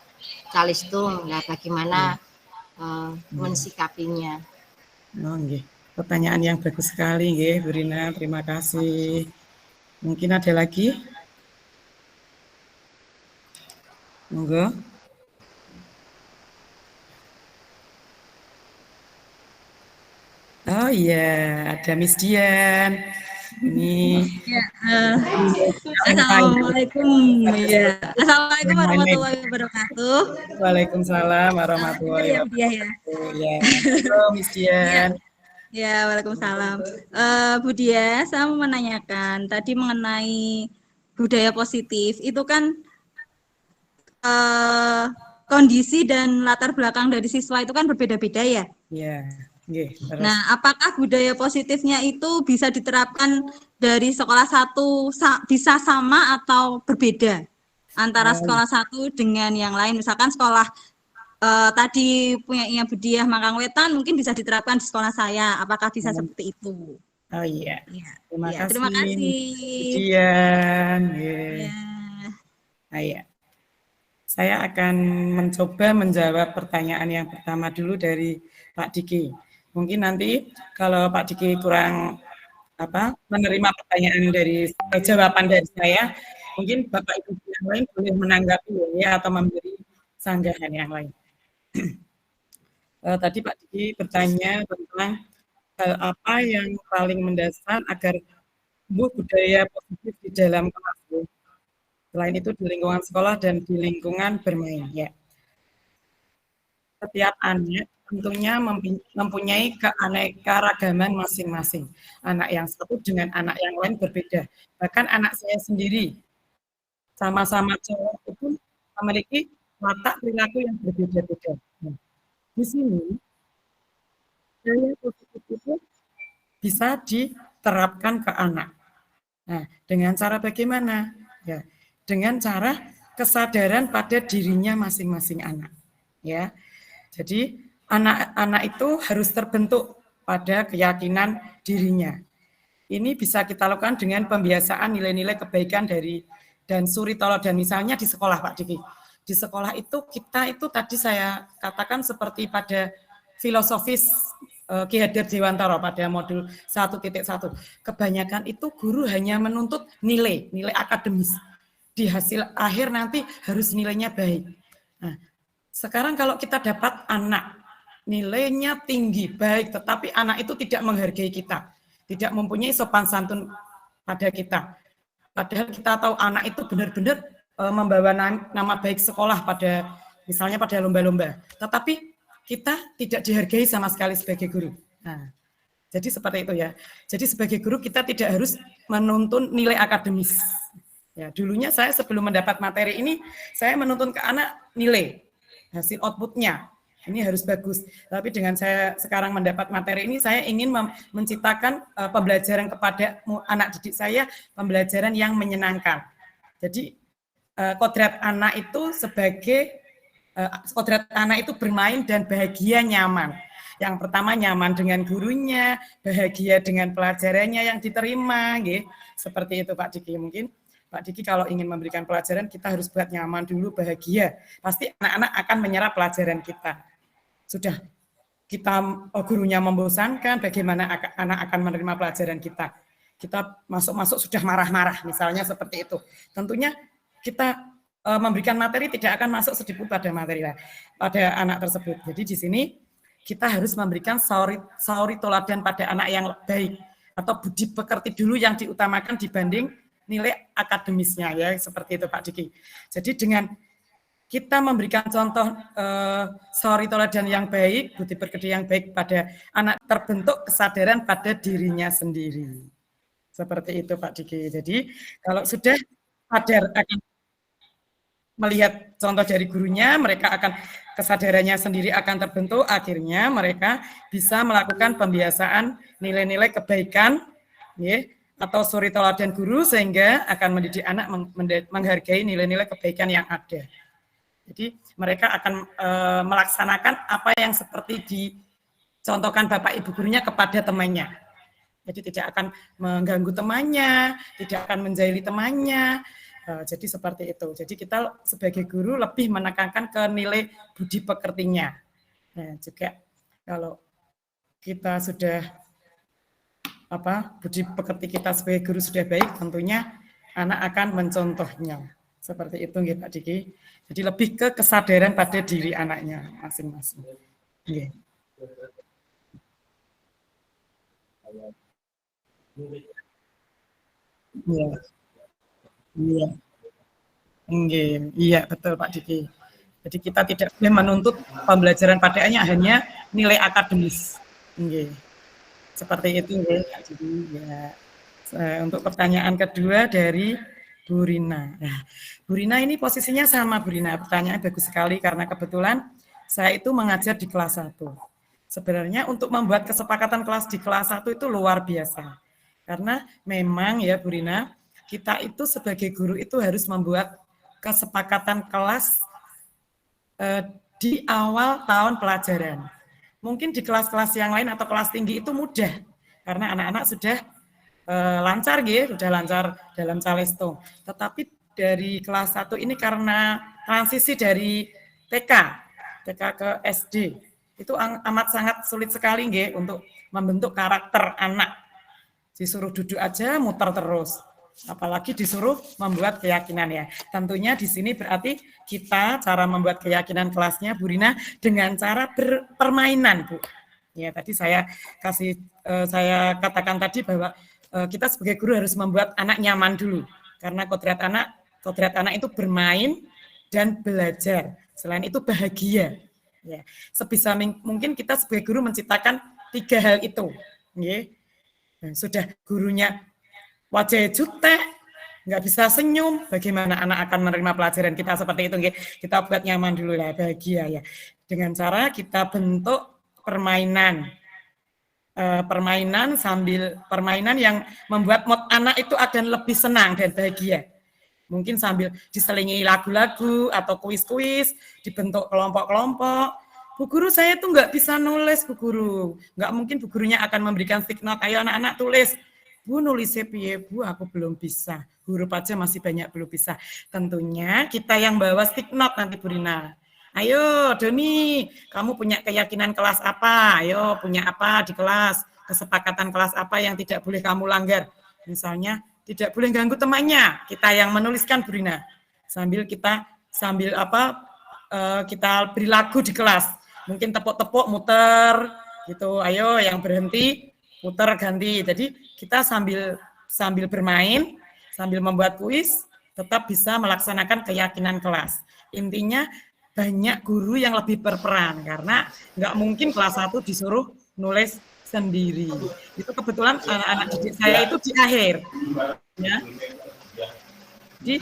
calistung. Nah, bagaimana mensikapinya? Oh, nggih. Pertanyaan yang bagus sekali nggih Bu Rina, terima kasih. Mungkin ada lagi? Monggo. Oh iya, ada Miss Dian. Ini Ya, Assalamualaikum. Ya. Assalamualaikum warahmatullahi wabarakatuh. Waalaikumsalam warahmatullahi wabarakatuh. Ya, halo Miss Dian. Ya, waalaikumsalam. Bu Dia, saya mau menanyakan tadi mengenai budaya positif. Itu kan kondisi dan latar belakang dari siswa itu kan berbeda-beda ya. Ya. Nah, apakah budaya positifnya itu bisa diterapkan dari sekolah satu bisa sama atau berbeda antara sekolah satu dengan yang lain? Misalkan sekolah tadi punya Bu Diah Mangkangwetan mungkin bisa diterapkan di sekolah saya. Apakah bisa seperti itu? Oh iya. Terima kasih. Terima kasih. Dian. Iya. Saya akan mencoba menjawab pertanyaan yang pertama dulu dari Pak Diki. Mungkin nanti kalau Pak Diki kurang menerima pertanyaan dari jawaban dari saya, mungkin Bapak Ibu yang lain boleh menanggapi ya atau memberi sanggahan yang lain. Tadi Pak Diki bertanya tentang hal apa yang paling mendasar agar tumbuh budaya positif di dalam kelas. Selain itu di lingkungan sekolah dan di lingkungan bermain ya. Setiap anak tentunya mempunyai keanekaragaman masing-masing. Anak yang satu dengan anak yang lain berbeda. Bahkan anak saya sendiri sama-sama cowok itu memiliki watak perilaku yang berbeda-beda. Nah, di sini budaya positif itu bisa terapkan ke anak. Nah, dengan cara bagaimana? Ya, dengan cara kesadaran pada dirinya masing-masing anak. Ya, jadi anak-anak itu harus terbentuk pada keyakinan dirinya. Ini bisa kita lakukan dengan pembiasaan nilai-nilai kebaikan dan suri teladan, misalnya di sekolah, Pak Diki. Di sekolah itu kita itu tadi saya katakan seperti pada filosofis Ki Hajar Dewantara pada modul 1.1. Kebanyakan itu guru hanya menuntut nilai akademis. Di hasil akhir nanti harus nilainya baik. Nah, sekarang kalau kita dapat anak nilainya tinggi, baik, tetapi anak itu tidak menghargai kita, tidak mempunyai sopan santun pada kita. Padahal kita tahu anak itu benar-benar membawa nama baik sekolah misalnya pada lomba-lomba. Tetapi kita tidak dihargai sama sekali sebagai guru. Nah, jadi seperti itu ya. Jadi sebagai guru kita tidak harus menuntun nilai akademis. Ya, dulunya saya sebelum mendapat materi ini, saya menuntun ke anak nilai, hasil outputnya. Ini harus bagus. Tapi dengan saya sekarang mendapat materi ini, saya ingin menciptakan pembelajaran kepada anak didik saya, pembelajaran yang menyenangkan. Jadi kodrat anak itu kodrat anak itu bermain dan bahagia nyaman. Yang pertama nyaman dengan gurunya, bahagia dengan pelajarannya yang diterima, gitu. Seperti itu Pak Diki. Mungkin Pak Diki kalau ingin memberikan pelajaran, kita harus buat nyaman dulu, bahagia. Pasti anak-anak akan menyerap pelajaran kita. Sudah kita gurunya membosankan, bagaimana anak akan menerima pelajaran kita. Kita masuk-masuk sudah marah-marah, misalnya seperti itu. Tentunya kita memberikan materi tidak akan masuk sedikit pada materi pada anak tersebut. Jadi di sini kita harus memberikan sauri toladan pada anak yang baik atau budi pekerti dulu yang diutamakan dibanding nilai akademisnya ya, seperti itu Pak Diki. Jadi dengan kita memberikan contoh sauri toladan yang baik, budi pekerti yang baik pada anak, terbentuk kesadaran pada dirinya sendiri. Seperti itu Pak Diki. Jadi kalau sudah sadar akan melihat contoh dari gurunya, mereka akan kesadarannya sendiri akan terbentuk, akhirnya mereka bisa melakukan pembiasaan nilai-nilai kebaikan ya, atau suri teladan guru sehingga akan mendidik anak menghargai nilai-nilai kebaikan yang ada. Jadi mereka akan melaksanakan apa yang seperti dicontohkan Bapak Ibu gurunya kepada temannya. Jadi tidak akan mengganggu temannya, tidak akan menjahili temannya. Jadi seperti itu. Jadi kita sebagai guru lebih menekankan ke nilai budi pekertinya. Nah, juga kalau kita sudah budi pekerti kita sebagai guru sudah baik, tentunya anak akan mencontohnya. Seperti itu nggih Pak Diki. Jadi lebih ke kesadaran pada diri anaknya masing-masing. Nggih. Iya. Iya. Nggih, iya betul Pak Diki. Jadi kita tidak boleh menuntut pembelajaran padanya hanya nilai akademis. Nggih. Seperti itu nggih Pak Diki. Ya. Untuk pertanyaan kedua dari Bu Rina. Nah, Bu Rina ini posisinya sama Bu Rina. Pertanyaannya bagus sekali karena kebetulan saya itu mengajar di kelas 1. Sebenarnya untuk membuat kesepakatan kelas di kelas 1 itu luar biasa. Karena memang ya Bu Rina, kita itu sebagai guru itu harus membuat kesepakatan kelas di awal tahun pelajaran. Mungkin di kelas-kelas yang lain atau kelas tinggi itu mudah. Karena anak-anak sudah lancar gitu, sudah lancar dalam calesto. Tetapi dari kelas 1 ini karena transisi dari TK ke SD, itu amat sangat sulit sekali nggih untuk membentuk karakter anak. Disuruh duduk aja muter terus. Apalagi disuruh membuat keyakinan ya. Tentunya di sini berarti kita cara membuat keyakinan kelasnya Bu Rina dengan cara permainan, Bu. Ya, tadi saya katakan tadi bahwa kita sebagai guru harus membuat anak nyaman dulu, karena kodrat anak itu bermain dan belajar. Selain itu bahagia. Ya, sebisa mungkin kita sebagai guru menciptakan 3 hal itu. Ya. Nah, sudah gurunya wajah jutek, nggak bisa senyum, bagaimana anak akan menerima pelajaran kita seperti itu. Ya. Kita buat nyaman dulu lah, bahagia ya. Dengan cara kita bentuk permainan. permainan yang membuat mood anak itu akan lebih senang dan bahagia. Mungkin sambil diselingi lagu-lagu atau kuis-kuis, dibentuk kelompok-kelompok. Bu guru, saya tuh nggak bisa nulis, Bu guru. Nggak mungkin Bu gurunya akan memberikan stick note, ayo anak-anak tulis. Bu, nulisnya piye, Bu? Aku belum bisa. Huruf aja masih banyak belum bisa. Tentunya kita yang bawa stick note nanti, Bu Rina. Ayo, Doni, kamu punya keyakinan kelas apa? Ayo, punya apa di kelas? Kesepakatan kelas apa yang tidak boleh kamu langgar? Misalnya, tidak boleh ganggu temannya. Kita yang menuliskan, Bu Rina. Kita beri lagu di kelas. Mungkin tepuk-tepuk, muter, gitu. Ayo, yang berhenti, muter, ganti. Jadi, kita sambil bermain, sambil membuat kuis, tetap bisa melaksanakan keyakinan kelas. Intinya, banyak guru yang lebih berperan karena nggak mungkin kelas 1 disuruh nulis sendiri. Itu kebetulan anak-anak didik saya itu di akhir, ya. Di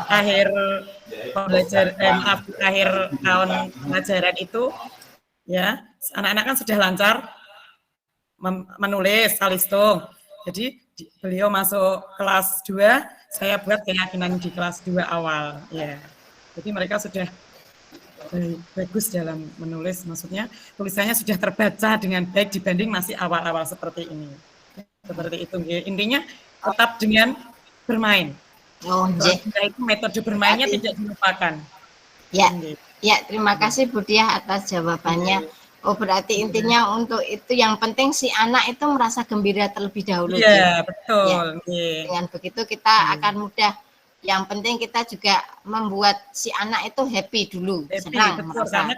akhir akhir tahun pelajaran itu, ya, anak-anak kan sudah lancar menulis kalistung. Jadi beliau masuk kelas 2, saya buat keyakinan di kelas 2 awal, ya. Jadi mereka sudah bagus dalam menulis, maksudnya tulisannya sudah terbaca dengan baik dibanding masih awal-awal seperti ini. Seperti itu. Intinya tetap dengan bermain. Itu metode bermainnya tidak dilupakan. Ya, ya, terima kasih Bu Diah atas jawabannya. Oh, berarti intinya untuk itu yang penting si anak itu merasa gembira terlebih dahulu. Iya, betul. Ya. Dengan begitu kita akan mudah. Yang penting kita juga membuat si anak itu happy dulu, senang. Betul, karena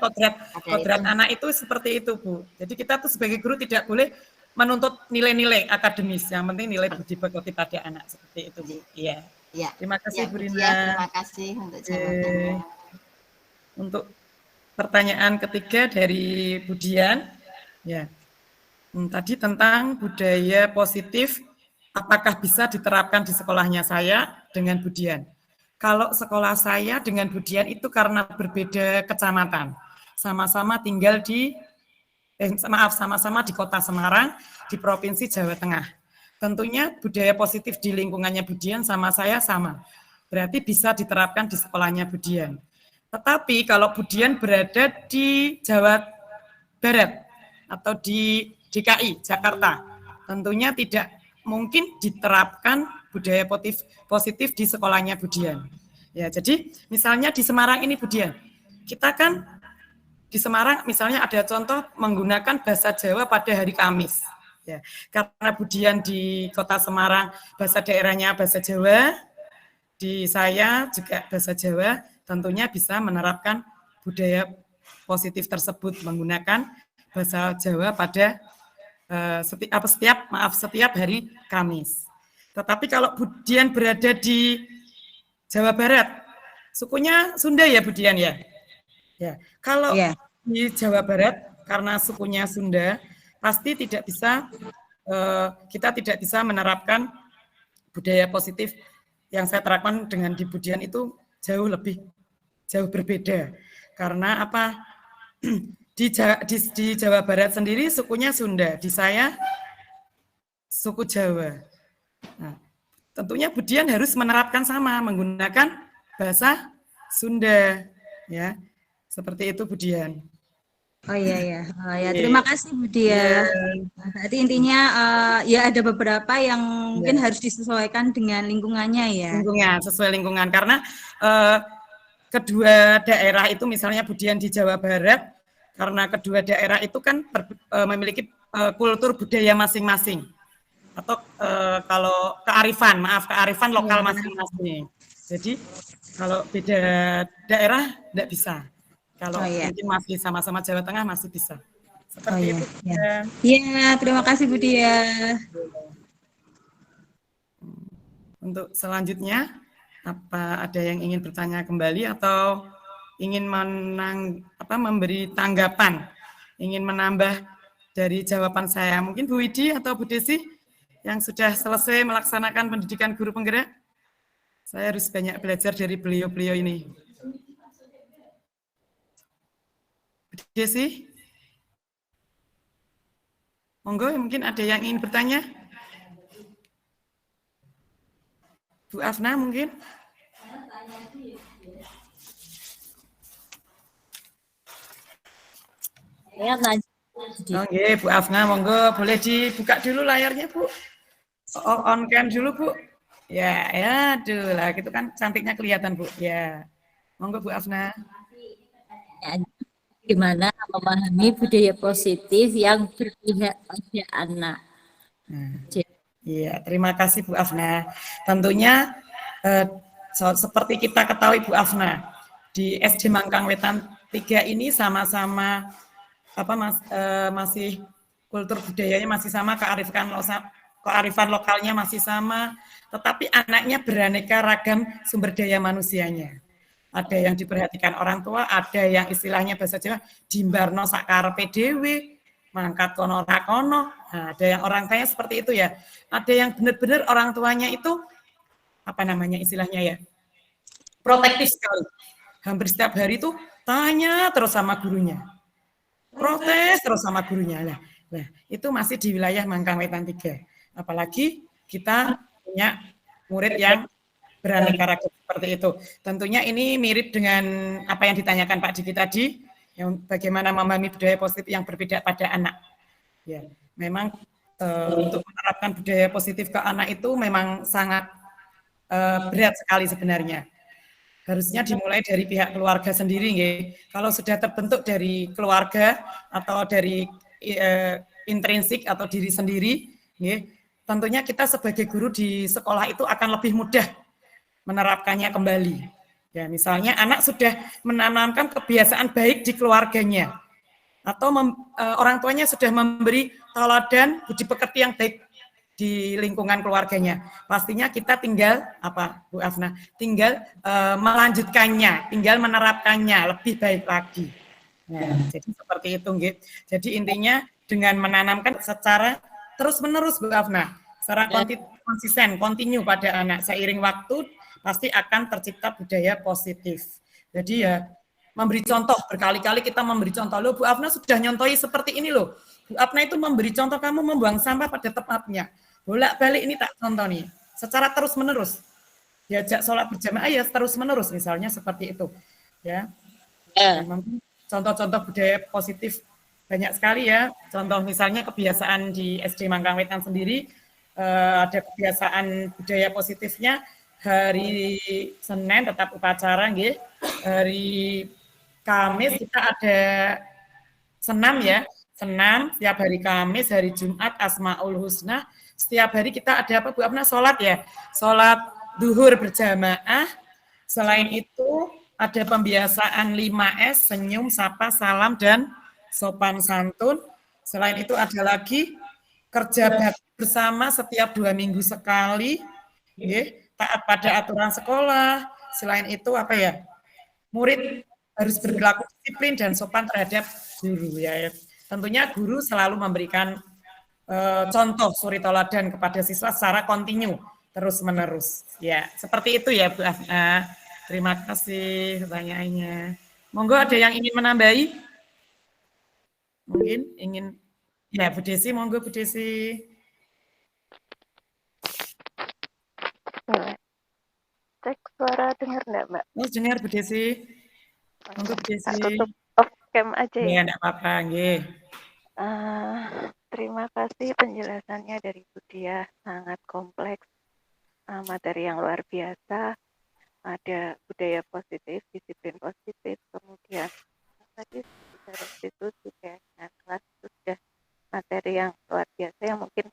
kodrat anak itu seperti itu, Bu. Jadi kita tuh sebagai guru tidak boleh menuntut nilai-nilai akademis, yang penting nilai budi pekerti pada anak, seperti itu, Bu. Iya. Ya. Terima kasih, Bu Rina. Terima kasih untuk jawabannya. Untuk pertanyaan ketiga dari Bu Dian, ya. Tadi tentang budaya positif, apakah bisa diterapkan di sekolahnya saya dengan Bu Dian? Kalau sekolah saya dengan Bu Dian itu karena berbeda kecamatan, sama-sama tinggal sama-sama di Kota Semarang, di Provinsi Jawa Tengah. Tentunya budaya positif di lingkungannya Bu Dian sama saya sama. Berarti bisa diterapkan di sekolahnya Bu Dian. Tetapi kalau Bu Dian berada di Jawa Barat atau di DKI, Jakarta, tentunya tidak mungkin diterapkan budaya positif di sekolahnya Bu Dian. Ya, jadi misalnya di Semarang ini Bu Dian, kita kan di Semarang misalnya ada contoh menggunakan bahasa Jawa pada hari Kamis. Ya, karena Bu Dian di Kota Semarang bahasa daerahnya bahasa Jawa, di saya juga bahasa Jawa, tentunya bisa menerapkan budaya positif tersebut menggunakan bahasa Jawa pada setiap hari Kamis. Tetapi kalau Bu Dian berada di Jawa Barat, sukunya Sunda ya Bu Dian ya? Ya. Kalau di Jawa Barat karena sukunya Sunda, pasti kita tidak bisa menerapkan budaya positif yang saya terapkan dengan di Bu Dian itu jauh berbeda. Karena apa? Di Jawa Barat sendiri sukunya Sunda, di saya suku Jawa. Nah, tentunya Bu Dian harus menerapkan sama, menggunakan bahasa Sunda, ya, seperti itu Bu Dian. Oh iya ya, terima kasih Bu Dian. Berarti intinya ya ada beberapa yang mungkin harus disesuaikan dengan lingkungannya ya. Lingkungan, sesuai lingkungan, karena kedua daerah itu misalnya Bu Dian di Jawa Barat, karena kedua daerah itu kan memiliki kultur budaya masing-masing atau kalau kearifan lokal masing-masing. Jadi kalau beda daerah tidak bisa. Kalau mungkin masih sama-sama Jawa Tengah masih bisa. Seperti itu. Iya, terima kasih Bu Dian. Untuk selanjutnya, apa ada yang ingin bertanya kembali atau ingin memberi tanggapan, ingin menambah dari jawaban saya? Mungkin Bu Widi atau Bu Desi yang sudah selesai melaksanakan pendidikan guru penggerak. Saya harus banyak belajar dari beliau-beliau ini. Bu Desi? Monggo, mungkin ada yang ingin bertanya? Bu Afna mungkin? Ya, Oke, Bu Afna, monggo boleh dibuka dulu layarnya, Bu. On cam dulu, Bu. Ya, ya, aduh lah, gitu kan cantiknya kelihatan, Bu. Ya, monggo Bu Afna. gimana memahami budaya positif yang berpihak pada anak. Iya, terima kasih Bu Afna. Tentunya seperti kita ketahui Bu Afna, di SD Mangkang Wetan 3 ini sama-sama masih kultur budayanya masih sama, kearifan lokalnya masih sama, tetapi anaknya beraneka ragam sumber daya manusianya. Ada yang diperhatikan orang tua, ada yang istilahnya bahasa Jawa dimbarno sakarepe dhewe, mangkat kono rakono. Nah, ada yang orang kaya seperti itu ya. Ada yang benar-benar orang tuanya itu istilahnya ya, protektif sekali. Hampir setiap hari itu tanya terus sama gurunya. Protes terus sama gurunya. Nah, itu masih di wilayah Mangkang Wetan 3. Apalagi kita punya murid yang beraneka ragam seperti itu. Tentunya ini mirip dengan apa yang ditanyakan Pak Diki tadi, yang bagaimana memahami budaya positif yang berbeda pada anak. Ya, memang untuk menerapkan budaya positif ke anak itu memang sangat berat sekali sebenarnya. Harusnya dimulai dari pihak keluarga sendiri, nggih. Kalau sudah terbentuk dari keluarga atau dari intrinsik atau diri sendiri, nggih, tentunya kita sebagai guru di sekolah itu akan lebih mudah menerapkannya kembali. Ya, misalnya anak sudah menanamkan kebiasaan baik di keluarganya, atau orang tuanya sudah memberi teladan budi pekerti yang baik di lingkungan keluarganya. Pastinya kita tinggal Bu Afna, tinggal melanjutkannya, tinggal menerapkannya lebih baik lagi. Nah, jadi seperti itu, nggih. Jadi intinya dengan menanamkan secara terus-menerus Bu Afna, secara konsisten, kontinu pada anak, seiring waktu pasti akan tercipta budaya positif. Jadi ya memberi contoh, berkali-kali kita memberi contoh. Loh, Bu Afna sudah nyontohi seperti ini loh. Bu Afna itu memberi contoh, kamu membuang sampah pada tempatnya. Bolak-balik ini tak contoh nih, secara terus-menerus. Diajak sholat berjamaah ya terus-menerus, misalnya seperti itu. Ya. Contoh-contoh budaya positif banyak sekali ya. Contoh misalnya kebiasaan di SD Mangkang Wetan sendiri, ada kebiasaan budaya positifnya, hari Senin tetap upacara, nggih. Hari Kamis kita ada senam ya, senam setiap hari Kamis, hari Jumat Asmaul Husna. Setiap hari kita ada apa Bu Afna? Sholat ya, sholat duhur berjamaah. Selain itu ada pembiasaan 5S, senyum, sapa, salam, dan sopan santun. Selain itu ada lagi kerja bakti bersama setiap 2 minggu sekali, taat pada aturan sekolah. Selain itu apa ya? Murid harus berperilaku disiplin dan sopan terhadap guru ya. Tentunya guru selalu memberikan contoh suri teladan kepada siswa secara kontinu terus-menerus. Ya, seperti itu ya Bu Afna. Terima kasih pertanyaannya. Monggo ada yang ingin menambahi? Mungkin ingin ya Bu Desi, monggo Bu Desi. Cek suara dengar enggak, Mbak? Oh, dengar Bu Desi. Monggo Bu Desi. Tutup off cam aja ya. Ya, enggak apa-apa, nggih. Terima kasih penjelasannya dari Bu Dia, sangat kompleks, materi yang luar biasa. Ada budaya positif, disiplin positif, kemudian tadi sudah restitusi kayak kelas itu sudah materi yang luar biasa yang mungkin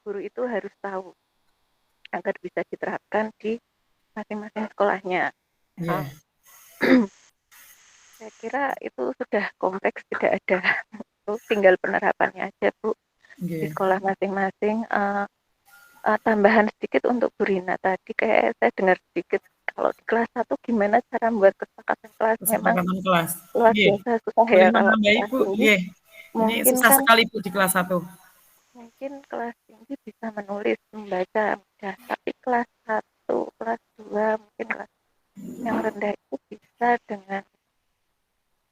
guru itu harus tahu agar bisa diterapkan di masing-masing sekolahnya. Yeah. Saya kira itu sudah kompleks, tidak ada tinggal penerapannya aja Bu di sekolah masing-masing. Tambahan sedikit untuk Bu Rina tadi, kayak saya dengar sedikit kalau di kelas 1 gimana cara membuat kesepakatan kelas. Memang kelas luar biasa susah ya kalau Ibu. Ini susah kan, sekali Bu di kelas 1. Mungkin kelas tinggi bisa menulis, membaca mudah, tapi kelas 1, kelas 2, mungkin kelas yang rendah itu bisa dengan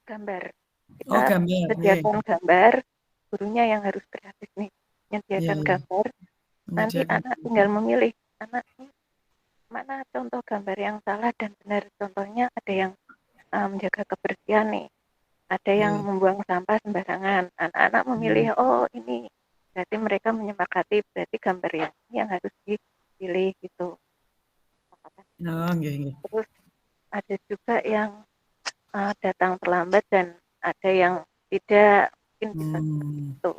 gambar. Kita sediakan gambar, gurunya yang harus kreatif nih, menyediakan Iya. gambar. Nanti Menyediakan. anak tinggal memilih, anak mana contoh gambar yang salah dan benar. Contohnya ada yang menjaga kebersihan nih, ada yang Iya. membuang sampah sembarangan. Anak-anak memilih, oh ini, berarti mereka menyepakati, berarti gambar yang harus dipilih gitu. Oh, nggih. Terus ada juga yang datang terlambat dan ada yang tidak, mungkin bisa gitu.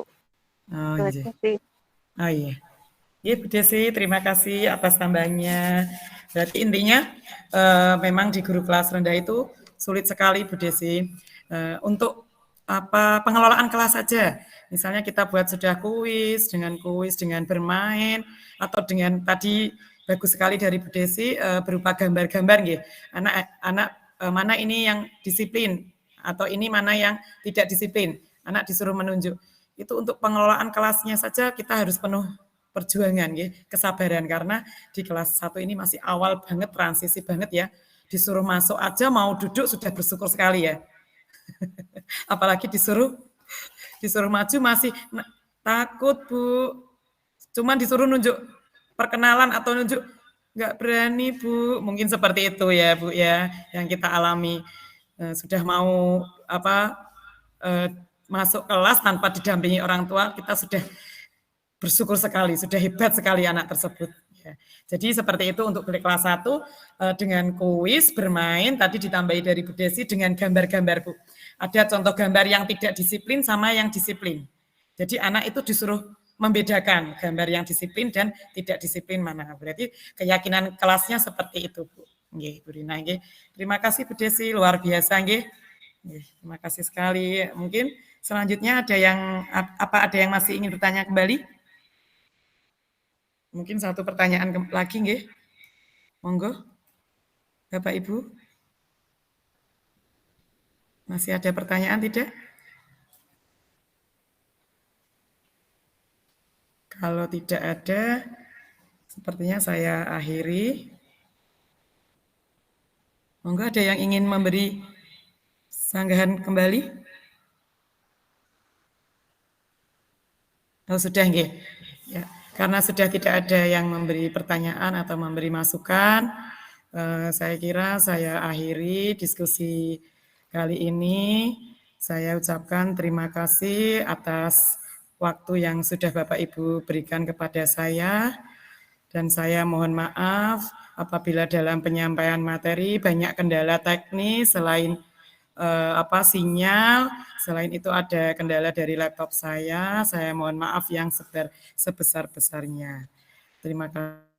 Oh, Itu iya. aja sih. Oh iya. Ya, Bu Desi, terima kasih atas tambahannya. Berarti intinya memang di guru kelas rendah itu sulit sekali, Bu Desi, untuk pengelolaan kelas saja. Misalnya kita buat sudah kuis, dengan bermain, atau dengan tadi bagus sekali dari Bu Desi berupa gambar-gambar, nggih. Anak mana ini yang disiplin atau ini mana yang tidak disiplin. Anak disuruh menunjuk. Itu untuk pengelolaan kelasnya saja kita harus penuh perjuangan, kesabaran, karena di kelas 1 ini masih awal banget, transisi banget ya. Disuruh masuk aja mau duduk sudah bersyukur sekali ya. Apalagi disuruh maju masih takut, Bu. Cuman disuruh nunjuk perkenalan atau nunjuk nggak berani, Bu. Mungkin seperti itu ya, Bu ya, yang kita alami. Sudah mau masuk kelas tanpa didampingi orang tua, kita sudah bersyukur sekali, sudah hebat sekali anak tersebut. Ya. Jadi seperti itu untuk kelas 1 dengan kuis, bermain, tadi ditambahi dari Bu Desi dengan gambar-gambar, Bu. Ada contoh gambar yang tidak disiplin sama yang disiplin. Jadi anak itu disuruh membedakan gambar yang disiplin dan tidak disiplin mana. Berarti keyakinan kelasnya seperti itu, Bu. Nggih, Bu Rina, nggih. Terima kasih Bu Desi, luar biasa nggih. Terima kasih sekali. Mungkin selanjutnya ada yang masih ingin bertanya kembali? Mungkin satu pertanyaan lagi, nggih. Monggo, Bapak Ibu. Masih ada pertanyaan tidak? Kalau tidak ada, sepertinya saya akhiri. Monggo, ada yang ingin memberi sanggahan kembali? Oh, sudah, nggih. Ya. Karena sudah tidak ada yang memberi pertanyaan atau memberi masukan, saya kira saya akhiri diskusi kali ini. Saya ucapkan terima kasih atas waktu yang sudah Bapak Ibu berikan kepada saya. Dan saya mohon maaf apabila dalam penyampaian materi banyak kendala teknis selain sinyal, selain itu ada kendala dari laptop saya mohon maaf yang sebesar-besarnya. Terima kasih.